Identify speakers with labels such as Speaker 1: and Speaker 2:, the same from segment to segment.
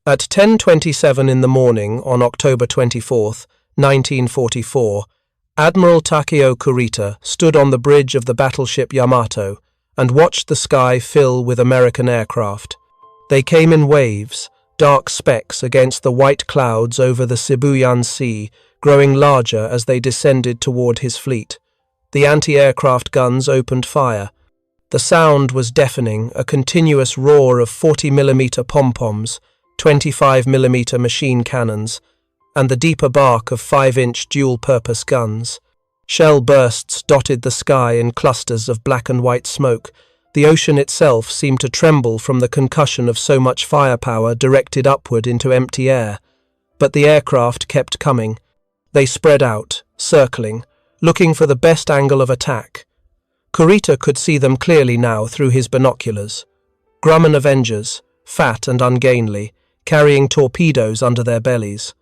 Speaker 1: At 10:27 in the morning on October 24th, 1944, Admiral Takeo Kurita stood on the bridge of the battleship Yamato and watched the sky fill with American aircraft. They came in waves, dark specks against the white clouds over the Sibuyan Sea, growing larger as they descended toward his fleet. The anti-aircraft guns opened fire. The sound was deafening, a continuous roar of 40mm pom-poms, 25mm machine cannons, and the deeper bark of 5-inch dual-purpose guns. Shell bursts dotted the sky in clusters of black and white smoke. The ocean itself seemed to tremble from the concussion of so much firepower directed upward into empty air. But the aircraft kept coming. They spread out, circling, looking for the best angle of attack. Kurita could see them clearly now through his binoculars. Grumman Avengers, fat and ungainly, carrying torpedoes under their bellies.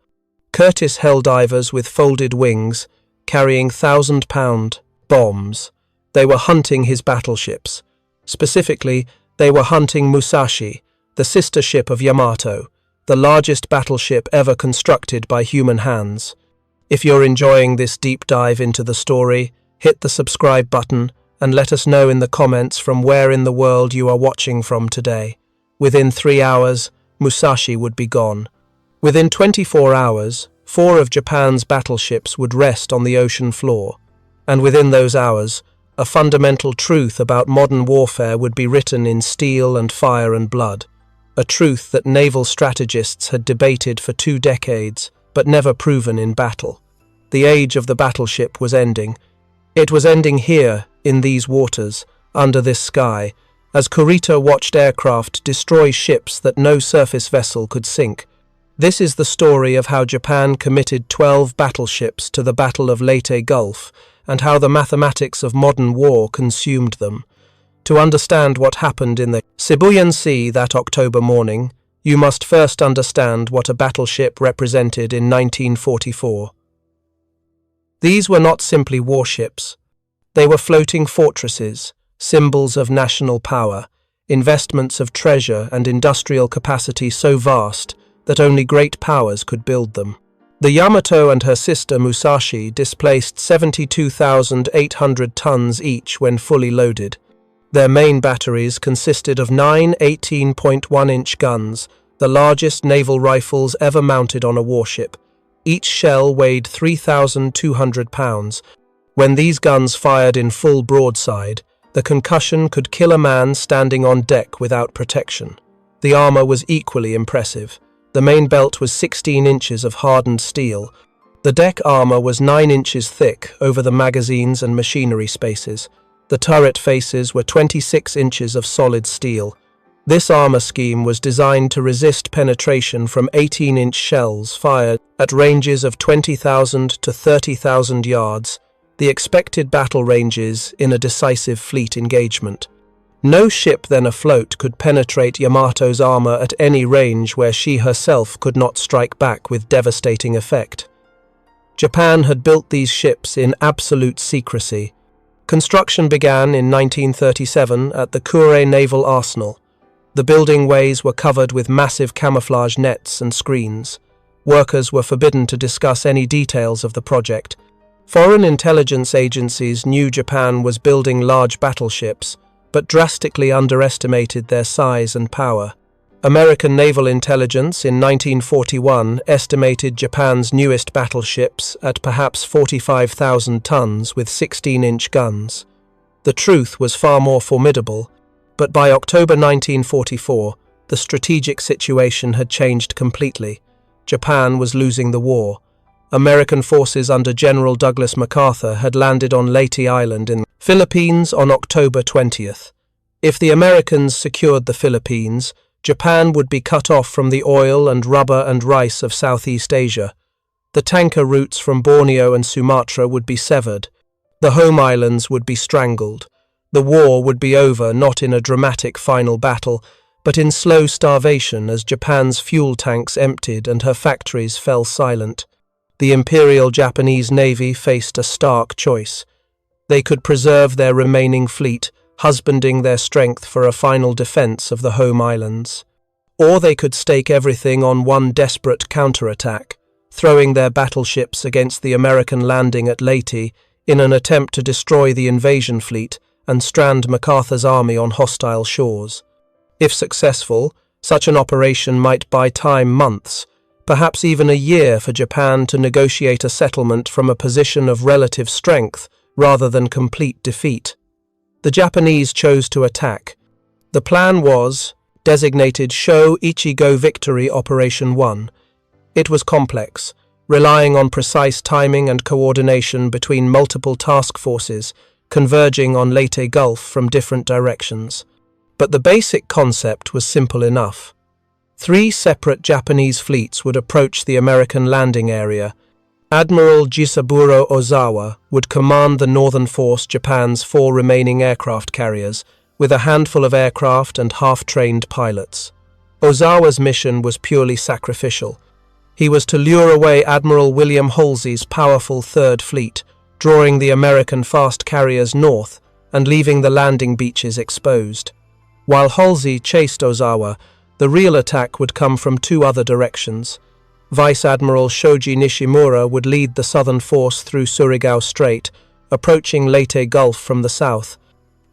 Speaker 1: Curtiss Helldivers with folded wings, carrying 1,000-pound bombs. They were hunting his battleships. Specifically, they were hunting Musashi, the sister ship of Yamato, the largest battleship ever constructed by human hands. If you're enjoying this deep dive into the story, hit the subscribe button and let us know in the comments from where in the world you are watching from today. Within 3 hours, Musashi would be gone. Within 24 hours, 4 of Japan's battleships would rest on the ocean floor. And within those hours, a fundamental truth about modern warfare would be written in steel and fire and blood. A truth that naval strategists had debated for 2 decades, but never proven in battle. The age of the battleship was ending. It was ending here, in these waters, under this sky, as Kurita watched aircraft destroy ships that no surface vessel could sink. This is the story of how Japan committed 12 battleships to the Battle of Leyte Gulf, and how the mathematics of modern war consumed them. To understand what happened in the Sibuyan Sea that October morning, you must first understand what a battleship represented in 1944. These were not simply warships. They were floating fortresses, symbols of national power, investments of treasure and industrial capacity so vast that only great powers could build them. The Yamato and her sister Musashi displaced 72,800 tons each when fully loaded. Their main batteries consisted of 9 18.1-inch guns, the largest naval rifles ever mounted on a warship. Each shell weighed 3,200 pounds. When these guns fired in full broadside, the concussion could kill a man standing on deck without protection. The armor was equally impressive. The main belt was 16 inches of hardened steel. The deck armor was 9 inches thick over the magazines and machinery spaces. The turret faces were 26 inches of solid steel. This armor scheme was designed to resist penetration from 18-inch shells fired at ranges of 20,000 to 30,000 yards, the expected battle ranges in a decisive fleet engagement. No ship then afloat could penetrate Yamato's armor at any range where she herself could not strike back with devastating effect. Japan had built these ships in absolute secrecy. Construction began in 1937 at the Kure Naval Arsenal. The building ways were covered with massive camouflage nets and screens. Workers were forbidden to discuss any details of the project. Foreign intelligence agencies knew Japan was building large battleships, but drastically underestimated their size and power. American naval intelligence in 1941 estimated Japan's newest battleships at perhaps 45,000 tons with 16-inch guns. The truth was far more formidable, but by October 1944, the strategic situation had changed completely. Japan was losing the war. American forces under General Douglas MacArthur had landed on Leyte Island in the Philippines on October 20th. If the Americans secured the Philippines, Japan would be cut off from the oil and rubber and rice of Southeast Asia. The tanker routes from Borneo and Sumatra would be severed. The home islands would be strangled. The war would be over not in a dramatic final battle, but in slow starvation as Japan's fuel tanks emptied and her factories fell silent. The Imperial Japanese Navy faced a stark choice. They could preserve their remaining fleet, husbanding their strength for a final defense of the home islands. Or they could stake everything on one desperate counterattack, throwing their battleships against the American landing at Leyte in an attempt to destroy the invasion fleet and strand MacArthur's army on hostile shores. If successful, such an operation might buy time months, perhaps even a year, for Japan to negotiate a settlement from a position of relative strength rather than complete defeat. The Japanese chose to attack. The plan was designated Sho Ichigo Victory Operation 1. It was complex, relying on precise timing and coordination between multiple task forces converging on Leyte Gulf from different directions. But the basic concept was simple enough. 3 separate Japanese fleets would approach the American landing area. Admiral Jisaburo Ozawa would command the Northern Force, Japan's 4 remaining aircraft carriers, with a handful of aircraft and half-trained pilots. Ozawa's mission was purely sacrificial. He was to lure away Admiral William Halsey's powerful Third Fleet, drawing the American fast carriers north and leaving the landing beaches exposed. While Halsey chased Ozawa, the real attack would come from 2 other directions. Vice Admiral Shoji Nishimura would lead the southern force through Surigao Strait, approaching Leyte Gulf from the south.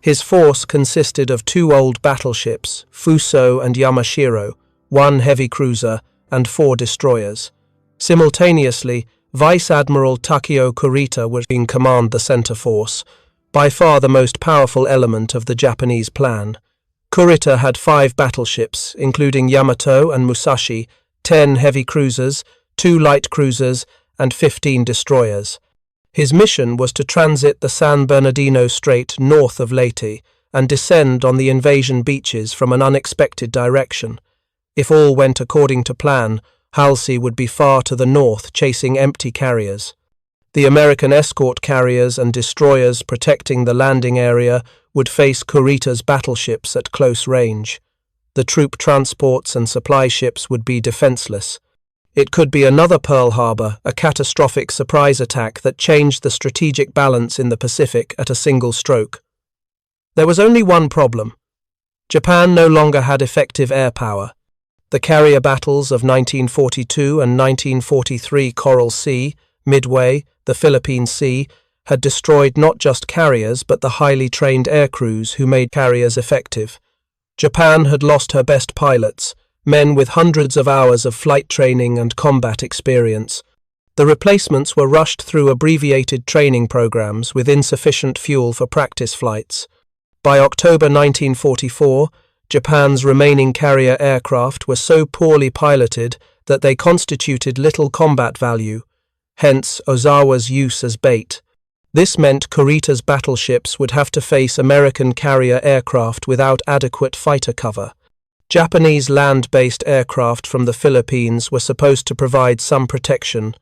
Speaker 1: His force consisted of 2 old battleships, Fuso and Yamashiro, 1 heavy cruiser, and 4 destroyers. Simultaneously, Vice Admiral Takeo Kurita was in command the center force, by far the most powerful element of the Japanese plan. Kurita had 5 battleships, including Yamato and Musashi, 10 heavy cruisers, 2 light cruisers, and 15 destroyers. His mission was to transit the San Bernardino Strait north of Leyte and descend on the invasion beaches from an unexpected direction. If all went according to plan, Halsey would be far to the north chasing empty carriers. The American escort carriers and destroyers protecting the landing area would face Kurita's battleships at close range. The troop transports and supply ships would be defenseless. It could be another Pearl Harbor, a catastrophic surprise attack that changed the strategic balance in the Pacific at a single stroke. There was only one problem. Japan no longer had effective air power. The carrier battles of 1942 and 1943 Coral Sea, Midway, the Philippine Sea, had destroyed not just carriers but the highly trained air crews who made carriers effective. Japan had lost her best pilots, men with hundreds of hours of flight training and combat experience. The replacements were rushed through abbreviated training programs with insufficient fuel for practice flights. By October 1944, Japan's remaining carrier aircraft were so poorly piloted that they constituted little combat value, hence Ozawa's use as bait. This meant Kurita's battleships would have to face American carrier aircraft without adequate fighter cover. Japanese land-based aircraft from the Philippines were supposed to provide some protection,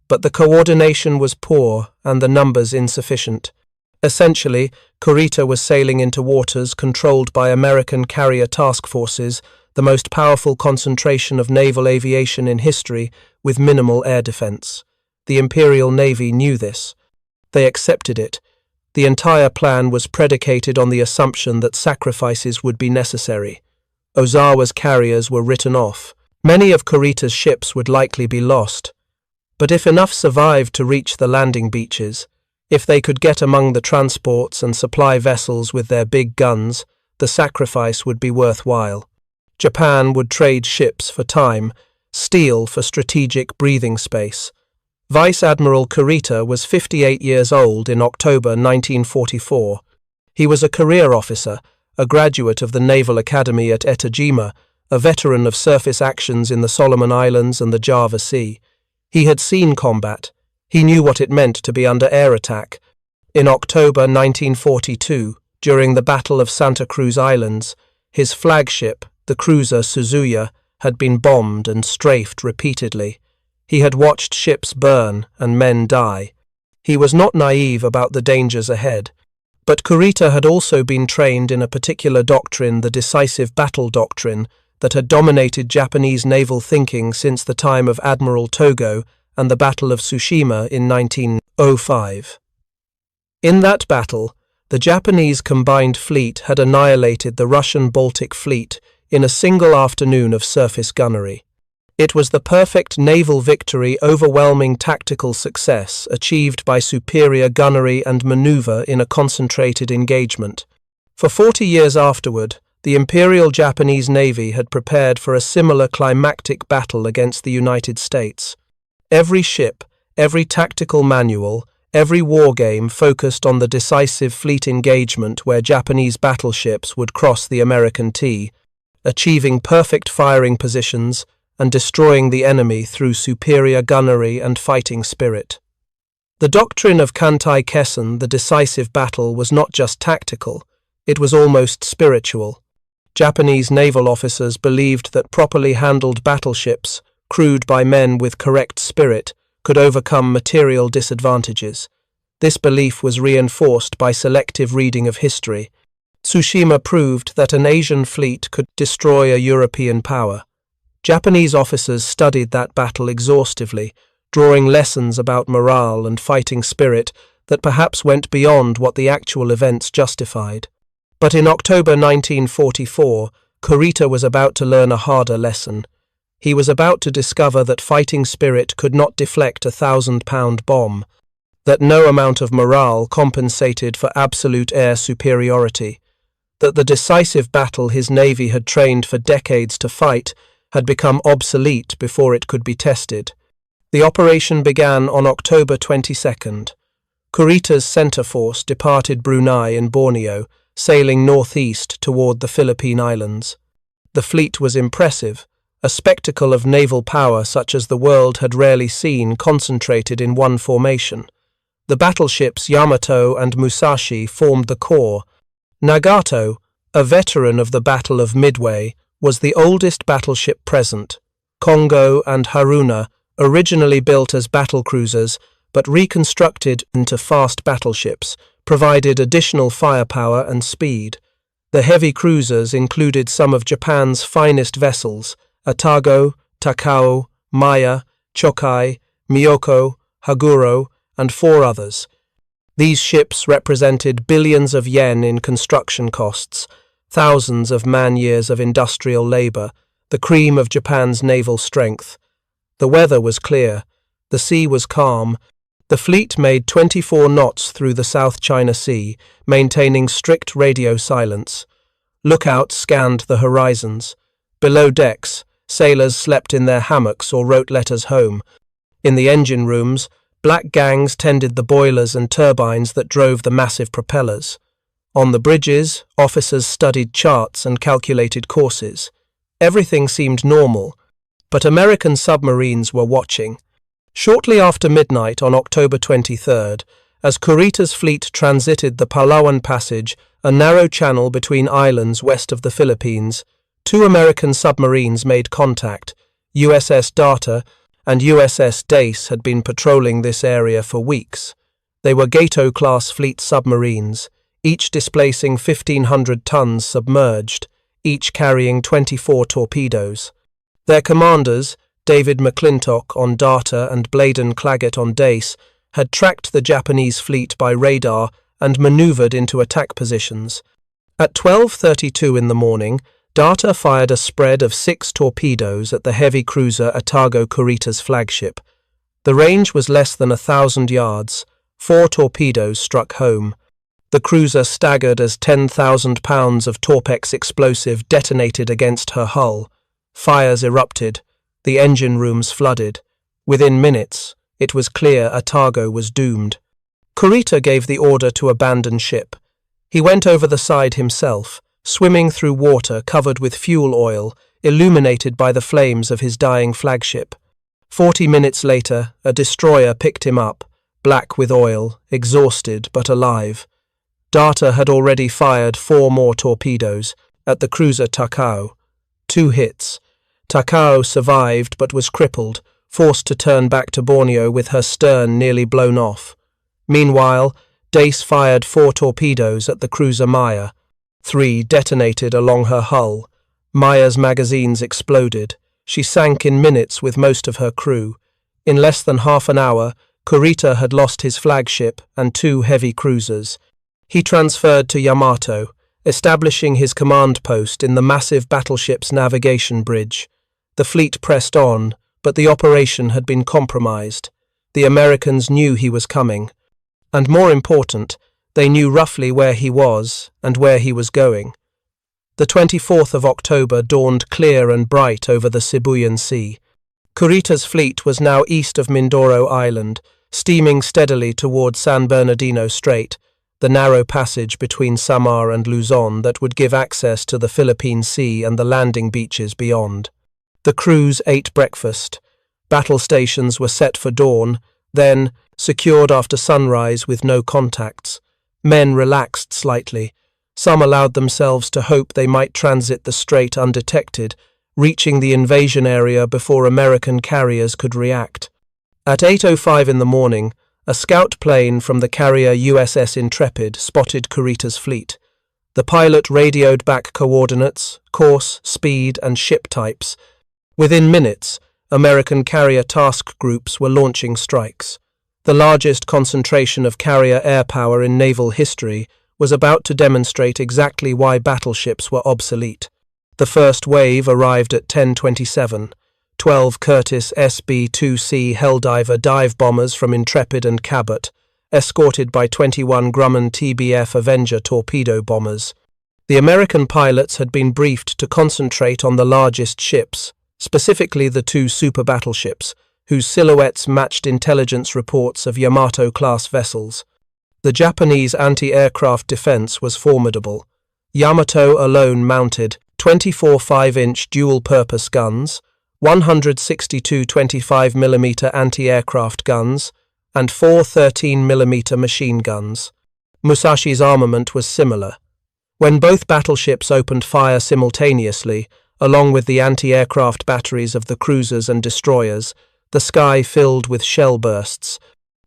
Speaker 1: but the coordination was poor and the numbers insufficient. Essentially, Kurita was sailing into waters controlled by American carrier task forces, the most powerful concentration of naval aviation in history, with minimal air defense. The Imperial Navy knew this. They accepted it. The entire plan was predicated on the assumption that sacrifices would be necessary. Ozawa's carriers were written off. Many of Kurita's ships would likely be lost. But if enough survived to reach the landing beaches, if they could get among the transports and supply vessels with their big guns, the sacrifice would be worthwhile. Japan would trade ships for time, steel for strategic breathing space. Vice Admiral Kurita was 58 years old in October 1944. He was a career officer, a graduate of the Naval Academy at Etajima, a veteran of surface actions in the Solomon Islands and the Java Sea. He had seen combat. He knew what it meant to be under air attack. In October 1942, during the Battle of Santa Cruz Islands, his flagship, the cruiser Suzuya, had been bombed and strafed repeatedly. He had watched ships burn and men die. He was not naive about the dangers ahead. But Kurita had also been trained in a particular doctrine, the decisive battle doctrine, that had dominated Japanese naval thinking since the time of Admiral Togo and the Battle of Tsushima in 1905. In that battle, the Japanese combined fleet had annihilated the Russian Baltic Fleet in a single afternoon of surface gunnery. It was the perfect naval victory, overwhelming tactical success achieved by superior gunnery and maneuver in a concentrated engagement. For 40 years afterward, the Imperial Japanese Navy had prepared for a similar climactic battle against the United States. Every ship, every tactical manual, every wargame focused on the decisive fleet engagement where Japanese battleships would cross the American T, achieving perfect firing positions and destroying the enemy through superior gunnery and fighting spirit. The doctrine of Kantai Kessen, the decisive battle, was not just tactical, it was almost spiritual. Japanese naval officers believed that properly handled battleships, crewed by men with correct spirit, could overcome material disadvantages. This belief was reinforced by selective reading of history. Tsushima proved that an Asian fleet could destroy a European power. Japanese officers studied that battle exhaustively, drawing lessons about morale and fighting spirit that perhaps went beyond what the actual events justified. But in October 1944, Kurita was about to learn a harder lesson. He was about to discover that fighting spirit could not deflect a 1,000-pound bomb, that no amount of morale compensated for absolute air superiority, that the decisive battle his navy had trained for decades to fight had become obsolete before it could be tested. The operation began on October 22nd. Kurita's center force departed Brunei in Borneo, sailing northeast toward the Philippine Islands. The fleet was impressive, a spectacle of naval power such as the world had rarely seen concentrated in one formation. The battleships Yamato and Musashi formed the core. Nagato, a veteran of the Battle of Midway, was the oldest battleship present. Kongo and Haruna, originally built as battlecruisers but reconstructed into fast battleships, provided additional firepower and speed. The heavy cruisers included some of Japan's finest vessels: Atago, Takao, Maya, Chokai, Miyoko, Haguro, and 4 others. These ships represented billions of yen in construction costs, thousands of man-years of industrial labor, the cream of Japan's naval strength. The weather was clear, the sea was calm. The fleet made 24 knots through the South China Sea, maintaining strict radio silence. Lookouts scanned the horizons. Below decks, sailors slept in their hammocks or wrote letters home. In the engine rooms, black gangs tended the boilers and turbines that drove the massive propellers. On the bridges, officers studied charts and calculated courses. Everything seemed normal, but American submarines were watching. Shortly after midnight on October 23rd, as Kurita's fleet transited the Palawan Passage, a narrow channel between islands west of the Philippines, 2 American submarines made contact. USS Data and USS Dace had been patrolling this area for weeks. They were Gato-class fleet submarines, each displacing 1,500 tons submerged, each carrying 24 torpedoes. Their commanders, David McClintock on Data and Bladen Claggett on Dace, had tracked the Japanese fleet by radar and maneuvered into attack positions. At 12:32 in the morning, Data fired a spread of 6 torpedoes at the heavy cruiser Atago Kurita's flagship. The range was less than 1,000 yards. 4 torpedoes struck home. The cruiser staggered as 10,000 pounds of Torpex explosive detonated against her hull. Fires erupted. The engine rooms flooded. Within minutes, it was clear Atago was doomed. Kurita gave the order to abandon ship. He went over the side himself, swimming through water covered with fuel oil, illuminated by the flames of his dying flagship. 40 minutes later, a destroyer picked him up, black with oil, exhausted but alive. Data had already fired 4 more torpedoes at the cruiser Takao. 2 hits. Takao survived but was crippled, forced to turn back to Borneo with her stern nearly blown off. Meanwhile, Dace fired 4 torpedoes at the cruiser Maya. 3 detonated along her hull. Maya's magazines exploded. She sank in minutes with most of her crew. In less than half an hour, Kurita had lost his flagship and 2 heavy cruisers. He transferred to Yamato, establishing his command post in the massive battleship's navigation bridge. The fleet pressed on, but the operation had been compromised. The Americans knew he was coming. And more important, they knew roughly where he was and where he was going. The 24th of October dawned clear and bright over the Sibuyan Sea. Kurita's fleet was now east of Mindoro Island, steaming steadily toward San Bernardino Strait, the narrow passage between Samar and Luzon that would give access to the Philippine Sea and the landing beaches beyond. The crews ate breakfast. Battle stations were set for dawn, then, secured after sunrise with no contacts, men relaxed slightly. Some allowed themselves to hope they might transit the strait undetected, reaching the invasion area before American carriers could react. At 8:05 in the morning, a scout plane from the carrier USS Intrepid spotted Kurita's fleet. The pilot radioed back coordinates, course, speed, and ship types. Within minutes, American carrier task groups were launching strikes. The largest concentration of carrier air power in naval history was about to demonstrate exactly why battleships were obsolete. The first wave arrived at 10:27. 12 Curtiss SB-2C Helldiver dive bombers from Intrepid and Cabot, escorted by 21 Grumman TBF Avenger torpedo bombers. The American pilots had been briefed to concentrate on the largest ships, specifically the two super battleships, whose silhouettes matched intelligence reports of Yamato-class vessels. The Japanese anti-aircraft defense was formidable. Yamato alone mounted 24 5-inch dual-purpose guns, 162 25mm anti-aircraft guns, and 4 13mm machine guns. Musashi's armament was similar. When both battleships opened fire simultaneously, along with the anti-aircraft batteries of the cruisers and destroyers, the sky filled with shell bursts.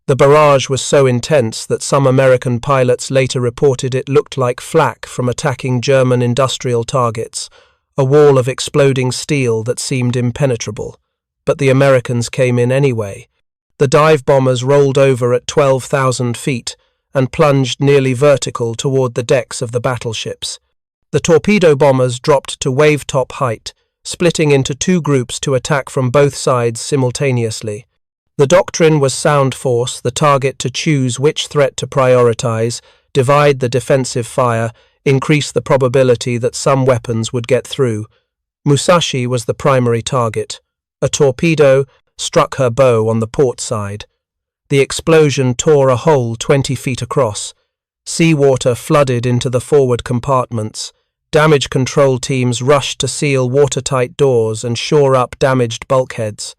Speaker 1: The barrage was so intense that some American pilots later reported it looked like flak from attacking German industrial targets, a wall of exploding steel that seemed impenetrable. But the Americans came in anyway. The dive bombers rolled over at 12,000 feet and plunged nearly vertical toward the decks of the battleships. The torpedo bombers dropped to wave-top height, splitting into two groups to attack from both sides simultaneously. The doctrine was sound force, the target to choose which threat to prioritize, divide the defensive fire, increase the probability that some weapons would get through. Musashi was the primary target. A torpedo struck her bow on the port side. The explosion tore a hole 20 feet across. Seawater flooded into the forward compartments. Damage control teams rushed to seal watertight doors and shore up damaged bulkheads.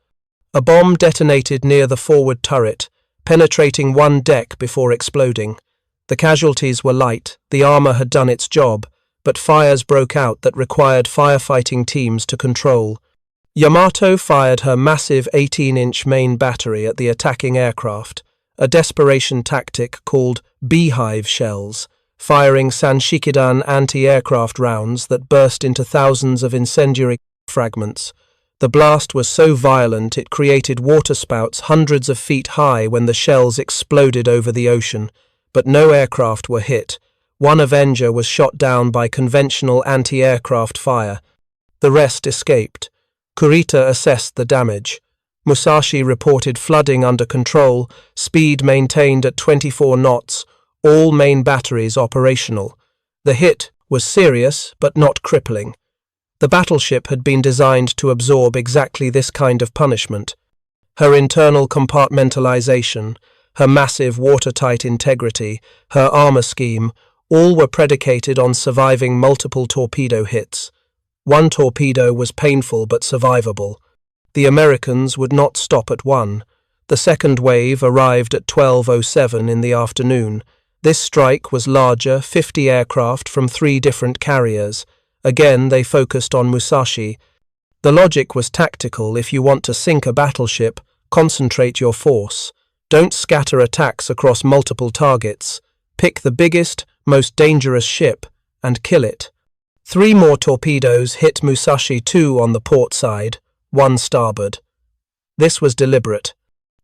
Speaker 1: A bomb detonated near the forward turret, penetrating one deck before exploding. The casualties were light, the armor had done its job, but fires broke out that required firefighting teams to control. Yamato fired her massive 18-inch main battery at the attacking aircraft, a desperation tactic called beehive shells, firing Sanshikidan anti-aircraft rounds that burst into thousands of incendiary fragments. The blast was so violent it created waterspouts hundreds of feet high when the shells exploded over the ocean, but no aircraft were hit. One Avenger was shot down by conventional anti-aircraft fire. The rest escaped. Kurita assessed the damage. Musashi reported flooding under control, speed maintained at 24 knots, all main batteries operational. The hit was serious but not crippling. The battleship had been designed to absorb exactly this kind of punishment. Her internal compartmentalization, her massive watertight integrity, her armor scheme, all were predicated on surviving multiple torpedo hits. One torpedo was painful but survivable. The Americans would not stop at one. The second wave arrived at 12:07 in the afternoon. This strike was larger, 50 aircraft from 3 different carriers. Again, they focused on Musashi. The logic was tactical. If you want to sink a battleship, concentrate your force. Don't scatter attacks across multiple targets. Pick the biggest, most dangerous ship and kill it. 3 more torpedoes hit Musashi, 2 on the port side, 1 starboard. This was deliberate.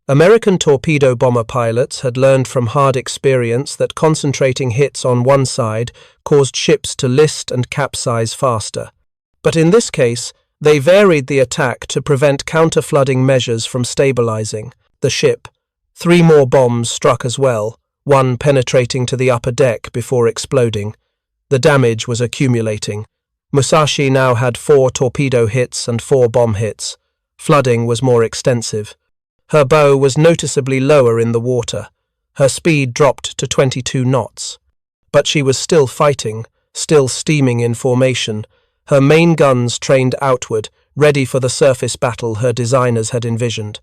Speaker 1: American torpedo bomber pilots had learned from hard experience that concentrating hits on one side caused ships to list and capsize faster. But in this case, they varied the attack to prevent counter-flooding measures from stabilizing the ship. 3 more bombs struck as well, one penetrating to the upper deck before exploding. The damage was accumulating. Musashi now had 4 torpedo hits and 4 bomb hits. Flooding was more extensive. Her bow was noticeably lower in the water. Her speed dropped to 22 knots. But she was still fighting, still steaming in formation, her main guns trained outward, ready for the surface battle her designers had envisioned.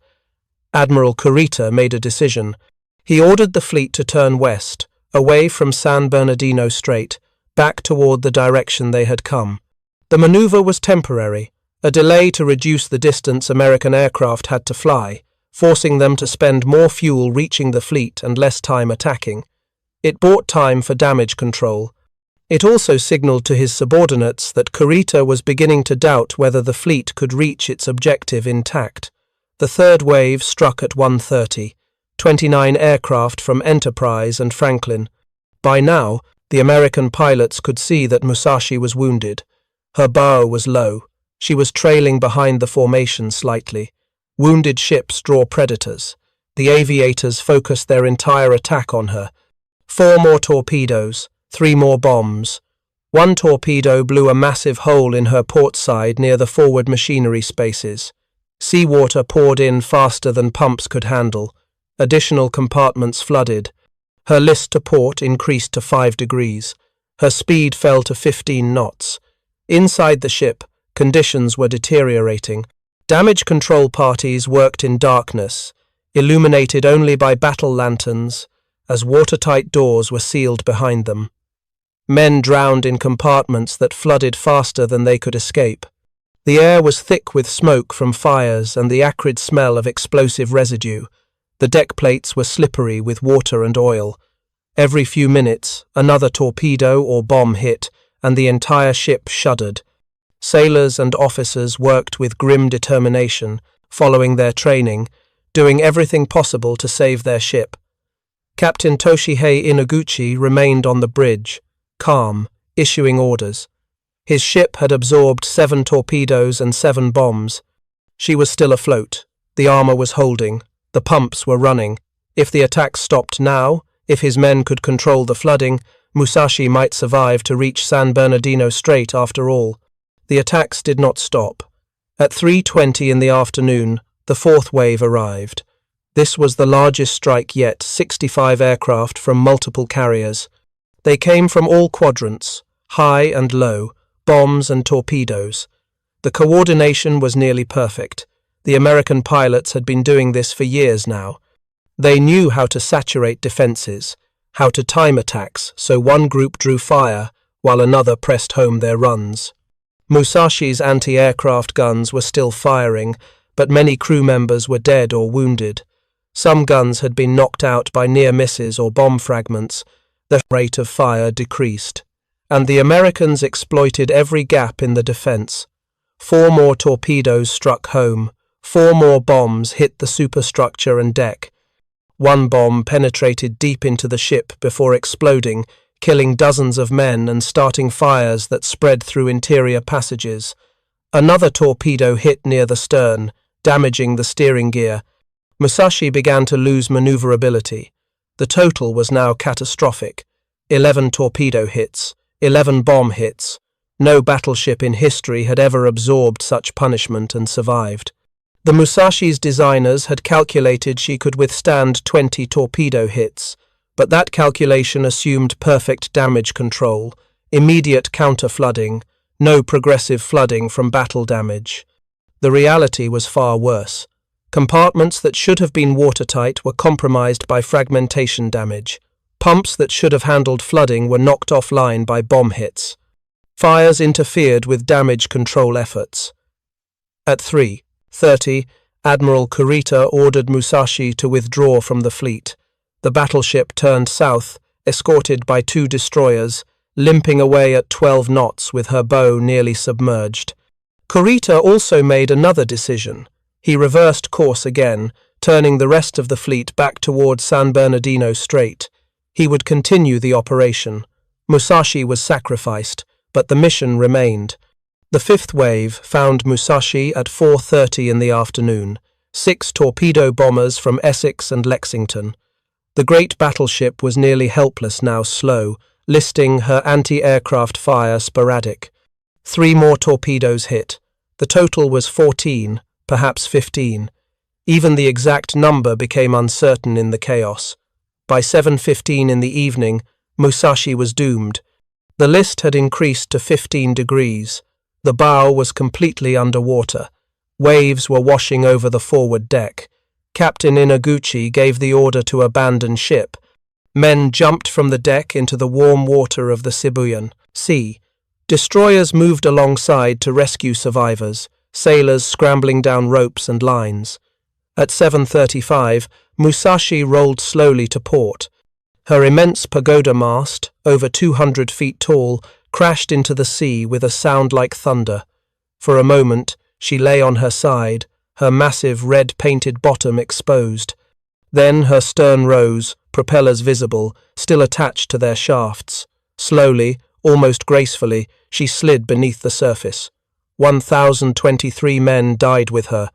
Speaker 1: Admiral Kurita made a decision. He ordered the fleet to turn west, away from San Bernardino Strait, back toward the direction they had come. The maneuver was temporary, a delay to reduce the distance American aircraft had to fly, forcing them to spend more fuel reaching the fleet and less time attacking. It bought time for damage control. It also signaled to his subordinates that Kurita was beginning to doubt whether the fleet could reach its objective intact. The third wave struck at 1:30, 29 aircraft from Enterprise and Franklin. By now, the American pilots could see that Musashi was wounded. Her bow was low. She was trailing behind the formation slightly. Wounded ships draw predators. The aviators focused their entire attack on her. 4 more torpedoes, 3 more bombs. One torpedo blew a massive hole in her port side near the forward machinery spaces. Seawater poured in faster than pumps could handle. Additional compartments flooded. Her list to port increased to 5 degrees. Her speed fell to 15 knots. Inside the ship, conditions were deteriorating. Damage control parties worked in darkness, illuminated only by battle lanterns, as watertight doors were sealed behind them. Men drowned in compartments that flooded faster than they could escape. The air was thick with smoke from fires and the acrid smell of explosive residue. The deck plates were slippery with water and oil. Every few minutes, another torpedo or bomb hit, and the entire ship shuddered. Sailors and officers worked with grim determination, following their training, doing everything possible to save their ship. Captain Toshihei Inaguchi remained on the bridge, calm, issuing orders. His ship had absorbed 7 torpedoes and 7 bombs. She was still afloat. The armor was holding. The pumps were running. If the attack stopped now, if his men could control the flooding, Musashi might survive to reach San Bernardino Strait after all. The attacks did not stop. At 3:20 in the afternoon, the 4th wave arrived. This was the largest strike yet, 65 aircraft from multiple carriers. They came from all quadrants, high and low, bombs and torpedoes. The coordination was nearly perfect. The American pilots had been doing this for years now. They knew how to saturate defenses, how to time attacks so one group drew fire while another pressed home their runs. Musashi's anti-aircraft guns were still firing, but many crew members were dead or wounded. Some guns had been knocked out by near misses or bomb fragments. The rate of fire decreased, and the Americans exploited every gap in the defense. 4 more torpedoes struck home. 4 more bombs hit the superstructure and deck. One bomb penetrated deep into the ship before exploding, killing dozens of men and starting fires that spread through interior passages. Another torpedo hit near the stern, damaging the steering gear. Musashi began to lose maneuverability. The total was now catastrophic. 11 torpedo hits, 11 bomb hits. No battleship in history had ever absorbed such punishment and survived. The Musashi's designers had calculated she could withstand 20 torpedo hits, but that calculation assumed perfect damage control, immediate counter-flooding, no progressive flooding from battle damage. The reality was far worse. Compartments that should have been watertight were compromised by fragmentation damage. Pumps that should have handled flooding were knocked offline by bomb hits. Fires interfered with damage control efforts. At 3:30, Admiral Kurita ordered Musashi to withdraw from the fleet. The battleship turned south, escorted by 2 destroyers, limping away at 12 knots with her bow nearly submerged. Kurita also made another decision. He reversed course again, turning the rest of the fleet back toward San Bernardino Strait. He would continue the operation. Musashi was sacrificed, but the mission remained. The fifth wave found Musashi at 4:30 in the afternoon, 6 torpedo bombers from Essex and Lexington. The great battleship was nearly helpless now, slow, listing her anti-aircraft fire sporadic. 3 more torpedoes hit. The total was 14, perhaps 15. Even the exact number became uncertain in the chaos. By 7:15 in the evening, Musashi was doomed. The list had increased to 15 degrees. The bow was completely underwater. Waves were washing over the forward deck. Captain Inaguchi gave the order to abandon ship. Men jumped from the deck into the warm water of the Sibuyan Sea. Destroyers moved alongside to rescue survivors, sailors scrambling down ropes and lines. At 7:35, Musashi rolled slowly to port. Her immense pagoda mast, over 200 feet tall, crashed into the sea with a sound like thunder. For a moment, she lay on her side, her massive red-painted bottom exposed. Then her stern rose, propellers visible, still attached to their shafts. Slowly, almost gracefully, she slid beneath the surface. 1,023 men died with her.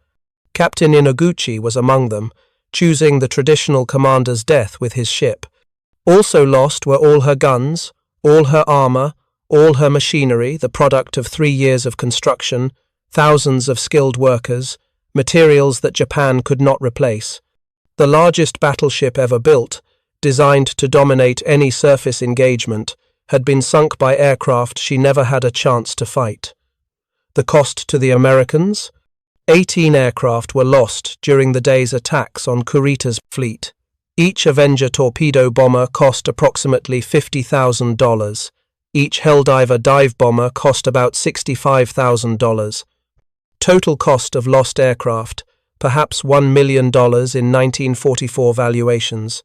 Speaker 1: Captain Inaguchi was among them, choosing the traditional commander's death with his ship. Also lost were all her guns, all her armor, all her machinery, the product of 3 years of construction, thousands of skilled workers, materials that Japan could not replace. The largest battleship ever built, designed to dominate any surface engagement, had been sunk by aircraft she never had a chance to fight. The cost to the Americans? 18 aircraft were lost during the day's attacks on Kurita's fleet. Each Avenger torpedo bomber cost approximately $50,000. Each Helldiver dive bomber cost about $65,000. Total cost of lost aircraft, perhaps $1 million in 1944 valuations.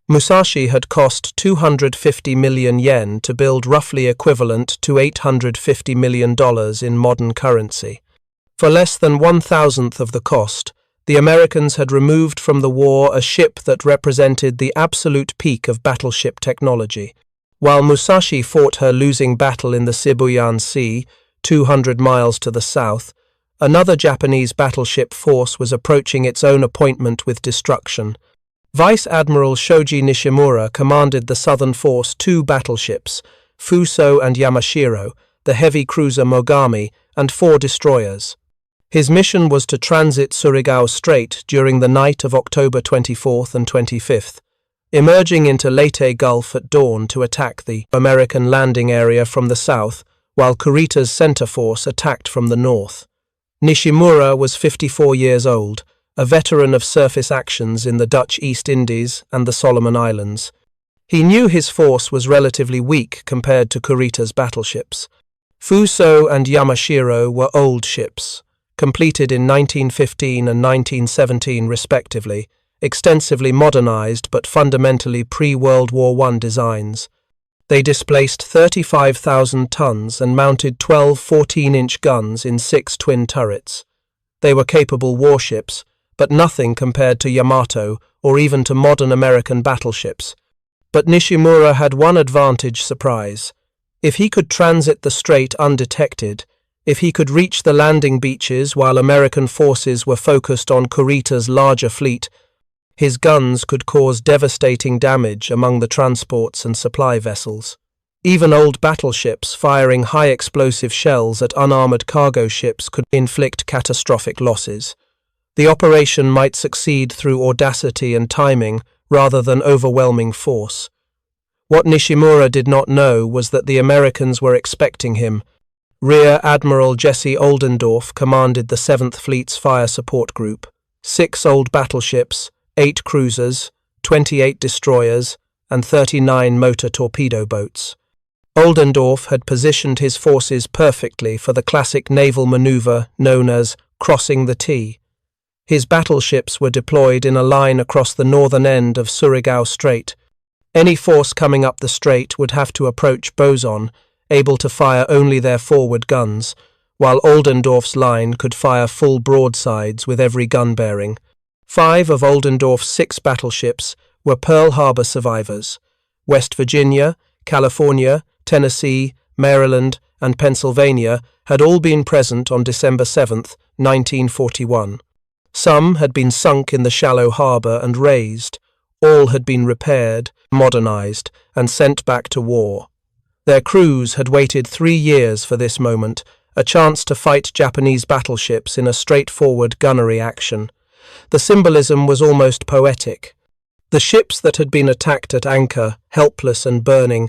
Speaker 1: Musashi had cost 250 million yen to build, roughly equivalent to $850 million in modern currency. For less than 1,000th of the cost, the Americans had removed from the war a ship that represented the absolute peak of battleship technology. While Musashi fought her losing battle in the Sibuyan Sea, 200 miles to the south, another Japanese battleship force was approaching its own appointment with destruction. Vice Admiral Shoji Nishimura commanded the southern force 2 battleships, Fuso and Yamashiro, the heavy cruiser Mogami, and 4 destroyers. His mission was to transit Surigao Strait during the night of October 24th and 25th, emerging into Leyte Gulf at dawn to attack the American landing area from the south, while Kurita's center force attacked from the north. Nishimura was 54 years old, a veteran of surface actions in the Dutch East Indies and the Solomon Islands. He knew his force was relatively weak compared to Kurita's battleships. Fuso and Yamashiro were old ships, completed in 1915 and 1917 respectively, extensively modernized but fundamentally pre-World War I designs. They displaced 35,000 tons and mounted 12 14-inch guns in 6 twin turrets. They were capable warships, but nothing compared to Yamato or even to modern American battleships. But Nishimura had one advantage: surprise. If he could transit the strait undetected, if he could reach the landing beaches while American forces were focused on Kurita's larger fleet, his guns could cause devastating damage among the transports and supply vessels. Even old battleships firing high-explosive shells at unarmored cargo ships could inflict catastrophic losses. The operation might succeed through audacity and timing rather than overwhelming force. What Nishimura did not know was that the Americans were expecting him. Rear Admiral Jesse Oldendorf commanded the 7th Fleet's Fire Support Group. 6 old battleships, 8 cruisers, 28 destroyers, and 39 motor torpedo boats. Oldendorf had positioned his forces perfectly for the classic naval maneuver known as crossing the T. His battleships were deployed in a line across the northern end of Surigao Strait. Any force coming up the strait would have to approach Boson, able to fire only their forward guns, while Oldendorf's line could fire full broadsides with every gun bearing. 5 of Oldendorf's 6 battleships were Pearl Harbor survivors. West Virginia, California, Tennessee, Maryland, and Pennsylvania had all been present on December 7, 1941. Some had been sunk in the shallow harbor and razed. All had been repaired, modernized, and sent back to war. Their crews had waited 3 years for this moment, a chance to fight Japanese battleships in a straightforward gunnery action. The symbolism was almost poetic. The ships that had been attacked at anchor, helpless and burning,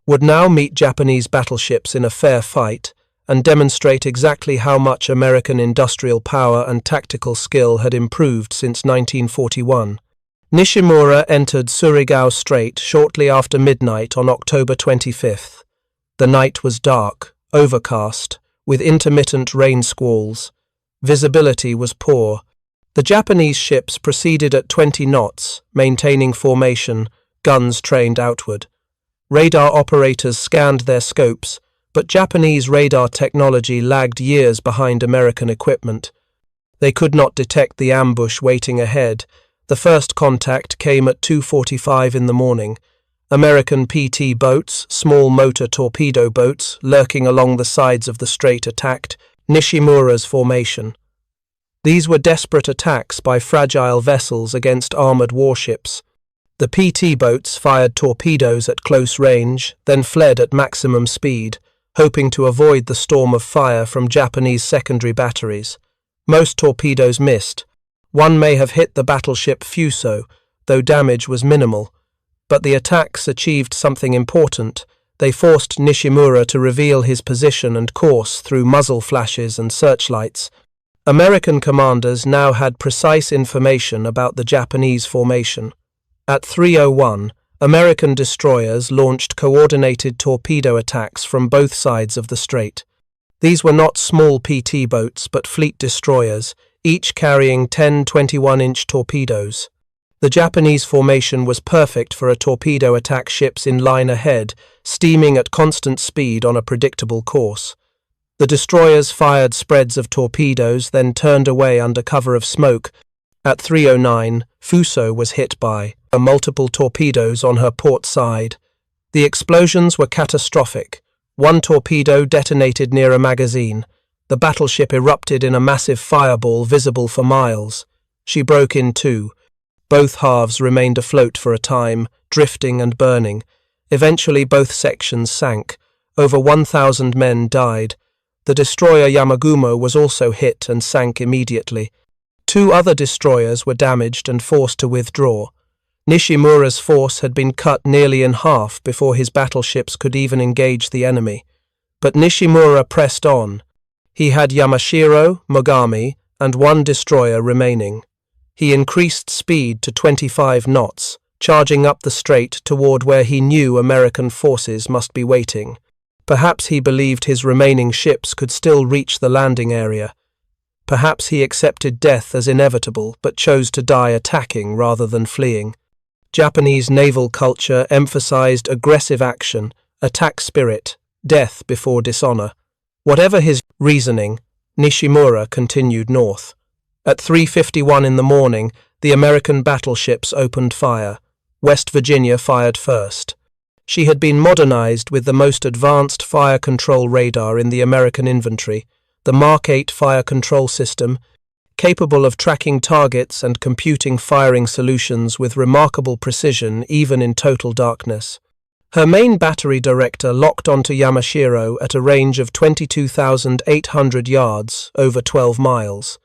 Speaker 1: would now meet Japanese battleships in a fair fight and demonstrate exactly how much American industrial power and tactical skill had improved since 1941. Nishimura entered Surigao Strait shortly after midnight on October 25th. The night was dark, overcast, with intermittent rain squalls. Visibility was poor. The Japanese ships proceeded at 20 knots, maintaining formation, guns trained outward. Radar operators scanned their scopes, but Japanese radar technology lagged years behind American equipment. They could not detect the ambush waiting ahead. The first contact came at 2:45 in the morning. American PT boats, small motor torpedo boats, lurking along the sides of the strait attacked Nishimura's formation. These were desperate attacks by fragile vessels against armored warships. The PT boats fired torpedoes at close range, then fled at maximum speed, hoping to avoid the storm of fire from Japanese secondary batteries. Most torpedoes missed. One may have hit the battleship Fuso, though damage was minimal. But the attacks achieved something important. They forced Nishimura to reveal his position and course through muzzle flashes and searchlights. American commanders now had precise information about the Japanese formation. At 3:01, American destroyers launched coordinated torpedo attacks from both sides of the strait. These were not small PT boats, but fleet destroyers, each carrying 10 21-inch torpedoes. The Japanese formation was perfect for a torpedo attack ships in line ahead, steaming at constant speed on a predictable course. The destroyers fired spreads of torpedoes, then turned away under cover of smoke. At 3:09, Fuso was hit by multiple torpedoes on her port side. The explosions were catastrophic. One torpedo detonated near a magazine. The battleship erupted in a massive fireball visible for miles. She broke in two. Both halves remained afloat for a time, drifting and burning. Eventually both sections sank. Over 1,000 men died. The destroyer Yamagumo was also hit and sank immediately. 2 other destroyers were damaged and forced to withdraw. Nishimura's force had been cut nearly in half before his battleships could even engage the enemy. But Nishimura pressed on. He had Yamashiro, Mogami, and 1 destroyer remaining. He increased speed to 25 knots, charging up the strait toward where he knew American forces must be waiting. Perhaps he believed his remaining ships could still reach the landing area. Perhaps he accepted death as inevitable, but chose to die attacking rather than fleeing. Japanese naval culture emphasized aggressive action, attack spirit, death before dishonor. Whatever his reasoning, Nishimura continued north. At 3:51 in the morning, the American battleships opened fire. West Virginia fired first. She had been modernized with the most advanced fire control radar in the American inventory, the Mark 8 fire control system, capable of tracking targets and computing firing solutions with remarkable precision even in total darkness. Her main battery director locked onto Yamashiro at a range of 22,800 yards, over 12 miles.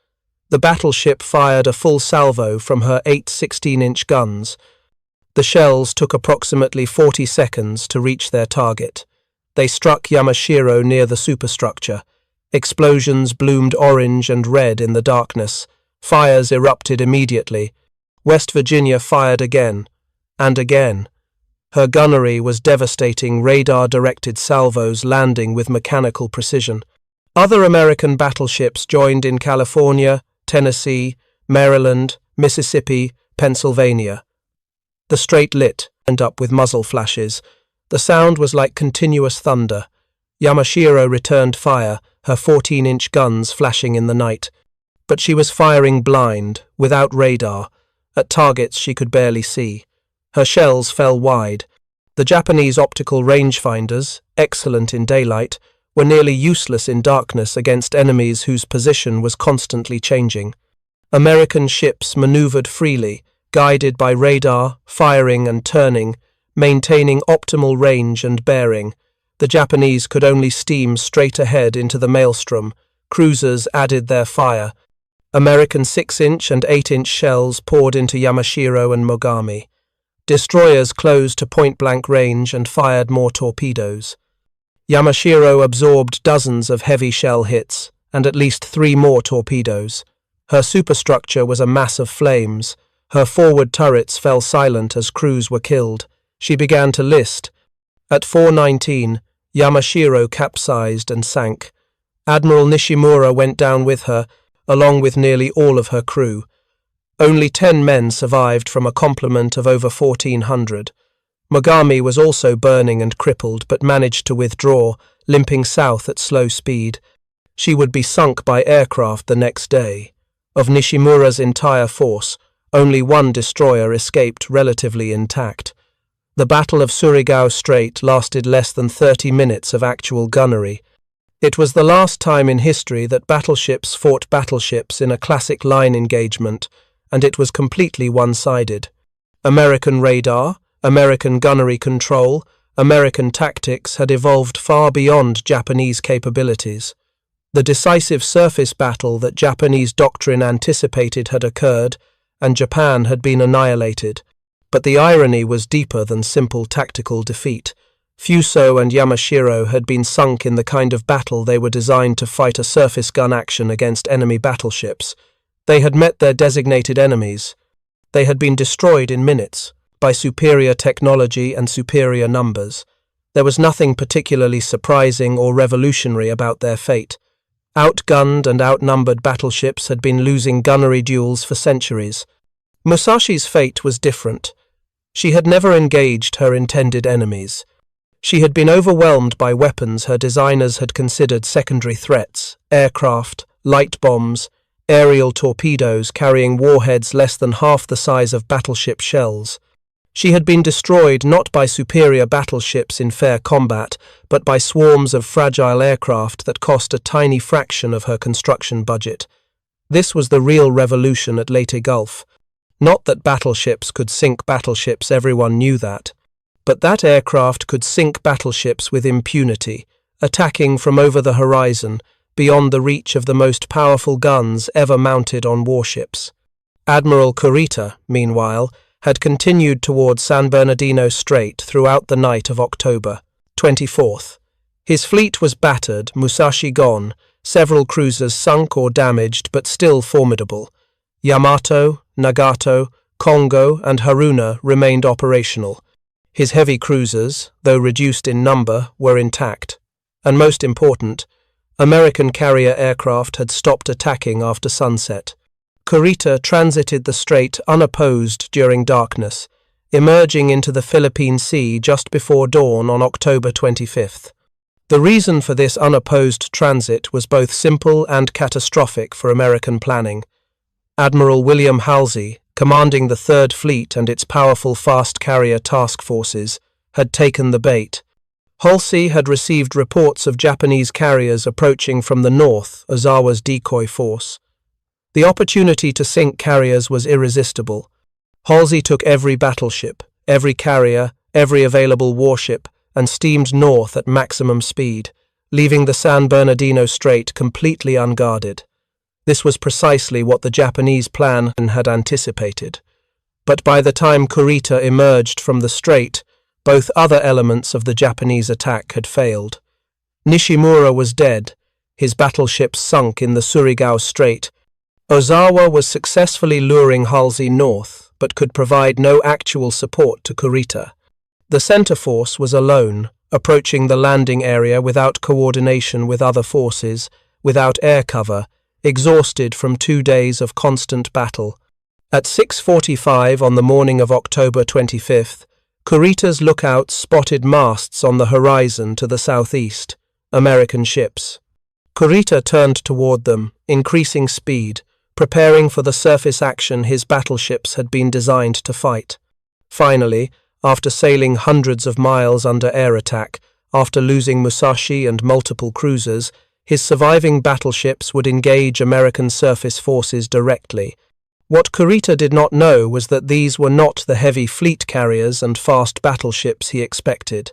Speaker 1: The battleship fired a full salvo from her 8 16-inch guns. The shells took approximately 40 seconds to reach their target. They struck Yamashiro near the superstructure. Explosions bloomed orange and red in the darkness. Fires erupted immediately. West Virginia fired again, and again. Her gunnery was devastating, radar-directed salvos landing with mechanical precision. Other American battleships joined in California, Tennessee, Maryland, Mississippi, Pennsylvania. The strait lit, and up with muzzle flashes. The sound was like continuous thunder. Yamashiro returned fire, her 14-inch guns flashing in the night. but she was firing blind, without radar, at targets she could barely see. Her shells fell wide. The Japanese optical rangefinders, excellent in daylight, were nearly useless in darkness against enemies whose position was constantly changing. American ships maneuvered freely, guided by radar, firing and turning, maintaining optimal range and bearing. The Japanese could only steam straight ahead into the maelstrom. Cruisers added their fire. American 6-inch and 8-inch shells poured into Yamashiro and Mogami. Destroyers closed to point-blank range and fired more torpedoes. Yamashiro absorbed dozens of heavy shell hits and at least 3 more torpedoes. Her superstructure was a mass of flames. Her forward turrets fell silent as crews were killed. She began to list. At 4:19, Yamashiro capsized and sank. Admiral Nishimura went down with her, along with nearly all of her crew. Only 10 men survived from a complement of over 1,400. Mogami was also burning and crippled, but managed to withdraw, limping south at slow speed. She would be sunk by aircraft the next day. Of Nishimura's entire force, only 1 destroyer escaped relatively intact. The Battle of Surigao Strait lasted less than 30 minutes of actual gunnery. It was the last time in history that battleships fought battleships in a classic line engagement, and it was completely one-sided. American radar, American gunnery control, American tactics had evolved far beyond Japanese capabilities. The decisive surface battle that Japanese doctrine anticipated had occurred, and Japan had been annihilated. But the irony was deeper than simple tactical defeat. Fuso and Yamashiro had been sunk in the kind of battle they were designed to fight a surface gun action against enemy battleships. They had met their designated enemies. They had been destroyed in minutes by superior technology and superior numbers. There was nothing particularly surprising or revolutionary about their fate. Outgunned and outnumbered battleships had been losing gunnery duels for centuries. Musashi's fate was different. She had never engaged her intended enemies. She had been overwhelmed by weapons her designers had considered secondary threats: aircraft, light bombs, aerial torpedoes carrying warheads less than half the size of battleship shells. She had been destroyed not by superior battleships in fair combat, but by swarms of fragile aircraft that cost a tiny fraction of her construction budget. This was the real revolution at Leyte Gulf. Not that battleships could sink battleships, everyone knew that. But that aircraft could sink battleships with impunity, attacking from over the horizon, beyond the reach of the most powerful guns ever mounted on warships. Admiral Kurita, meanwhile, had continued toward San Bernardino Strait throughout the night of October 24th. His fleet was battered, Musashi gone, several cruisers sunk or damaged but still formidable. Yamato, Nagato, Kongo, and Haruna remained operational. His heavy cruisers, though reduced in number, were intact. And most important, American carrier aircraft had stopped attacking after sunset. Kurita transited the strait unopposed during darkness, emerging into the Philippine Sea just before dawn on October 25th. The reason for this unopposed transit was both simple and catastrophic for American planning. Admiral William Halsey, commanding the Third Fleet and its powerful fast carrier task forces, had taken the bait. Halsey had received reports of Japanese carriers approaching from the north, Ozawa's decoy force. The opportunity to sink carriers was irresistible. Halsey took every battleship, every carrier, every available warship, and steamed north at maximum speed, leaving the San Bernardino Strait completely unguarded. This was precisely what the Japanese plan had anticipated. But by the time Kurita emerged from the strait, both other elements of the Japanese attack had failed. Nishimura was dead, his battleships sunk in the Surigao Strait. Ozawa was successfully luring Halsey north, but could provide no actual support to Kurita. The center force was alone, approaching the landing area without coordination with other forces, without air cover, exhausted from 2 days of constant battle. At 6:45 on the morning of October 25th, Kurita's lookouts spotted masts on the horizon to the southeast, American ships. Kurita turned toward them, increasing speed, preparing for the surface action his battleships had been designed to fight. Finally, after sailing hundreds of miles under air attack, after losing Musashi and multiple cruisers, his surviving battleships would engage American surface forces directly. What Kurita did not know was that these were not the heavy fleet carriers and fast battleships he expected.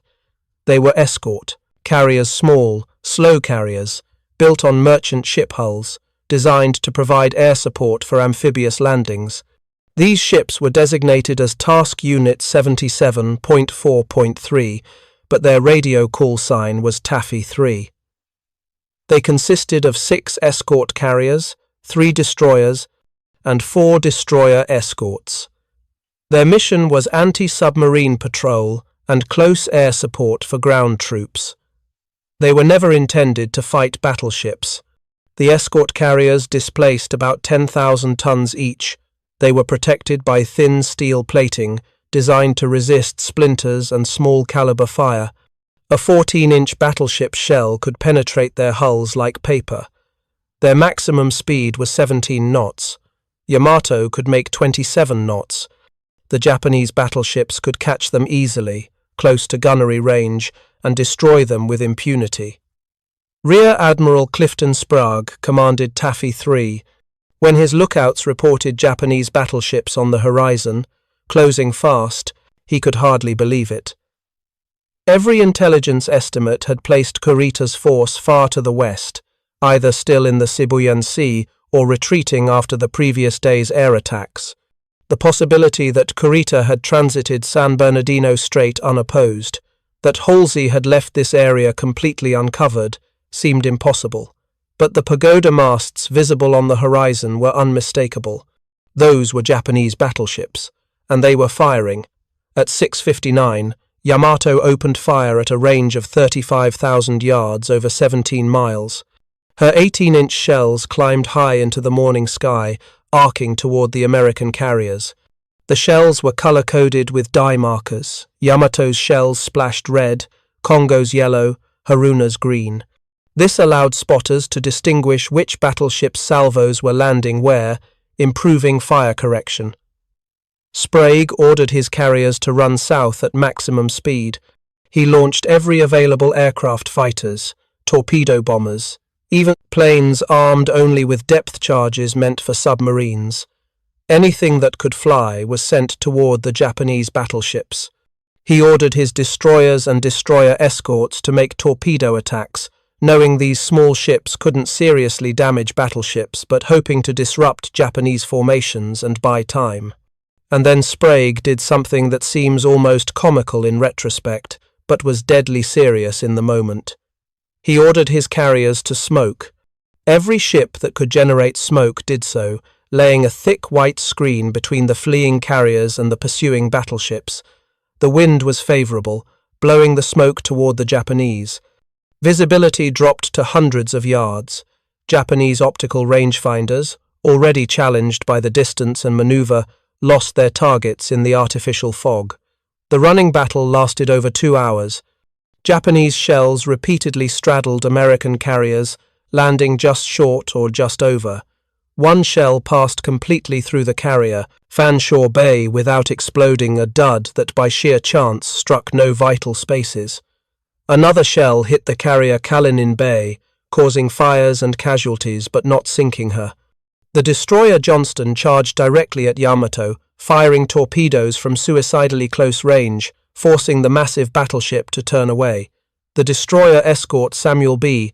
Speaker 1: They were escort carriers, small, slow carriers, built on merchant ship hulls, designed to provide air support for amphibious landings. These ships were designated as Task Unit 77.4.3, but their radio call sign was Taffy 3. They consisted of 6 escort carriers, 3 destroyers, and 4 destroyer escorts. Their mission was anti-submarine patrol and close air support for ground troops. They were never intended to fight battleships. The escort carriers displaced about 10,000 tons each. They were protected by thin steel plating designed to resist splinters and small-caliber fire. A 14-inch battleship shell could penetrate their hulls like paper. Their maximum speed was 17 knots. Yamato could make 27 knots. The Japanese battleships could catch them easily, close to gunnery range, and destroy them with impunity. Rear Admiral Clifton Sprague commanded Taffy 3. When his lookouts reported Japanese battleships on the horizon, closing fast, he could hardly believe it. Every intelligence estimate had placed Kurita's force far to the west, either still in the Sibuyan Sea or retreating after the previous day's air attacks. The possibility that Kurita had transited San Bernardino Strait unopposed, that Halsey had left this area completely uncovered, seemed impossible. But the pagoda masts visible on the horizon were unmistakable. Those were Japanese battleships, and they were firing. At 6:59, Yamato opened fire at a range of 35,000 yards over 17 miles. Her 18-inch shells climbed high into the morning sky, arcing toward the American carriers. The shells were color-coded with dye markers. Yamato's shells splashed red, Kongo's yellow, Haruna's green. This allowed spotters to distinguish which battleship's salvos were landing where, improving fire correction. Sprague ordered his carriers to run south at maximum speed. He launched every available aircraft fighters, torpedo bombers, even planes armed only with depth charges meant for submarines. Anything that could fly was sent toward the Japanese battleships. He ordered his destroyers and destroyer escorts to make torpedo attacks, knowing these small ships couldn't seriously damage battleships but hoping to disrupt Japanese formations and buy time. And then Sprague did something that seems almost comical in retrospect, but was deadly serious in the moment. He ordered his carriers to smoke. Every ship that could generate smoke did so, laying a thick white screen between the fleeing carriers and the pursuing battleships. The wind was favorable, blowing the smoke toward the Japanese. Visibility dropped to hundreds of yards. Japanese optical rangefinders, already challenged by the distance and maneuver, lost their targets in the artificial fog. The running battle lasted over 2 hours. Japanese shells repeatedly straddled American carriers, landing just short or just over. One shell passed completely through the carrier, Fanshawe Bay, without exploding, a dud that by sheer chance struck no vital spaces. Another shell hit the carrier Kalinin Bay, causing fires and casualties but not sinking her. The destroyer Johnston charged directly at Yamato, firing torpedoes from suicidally close range, forcing the massive battleship to turn away. The destroyer escort Samuel B.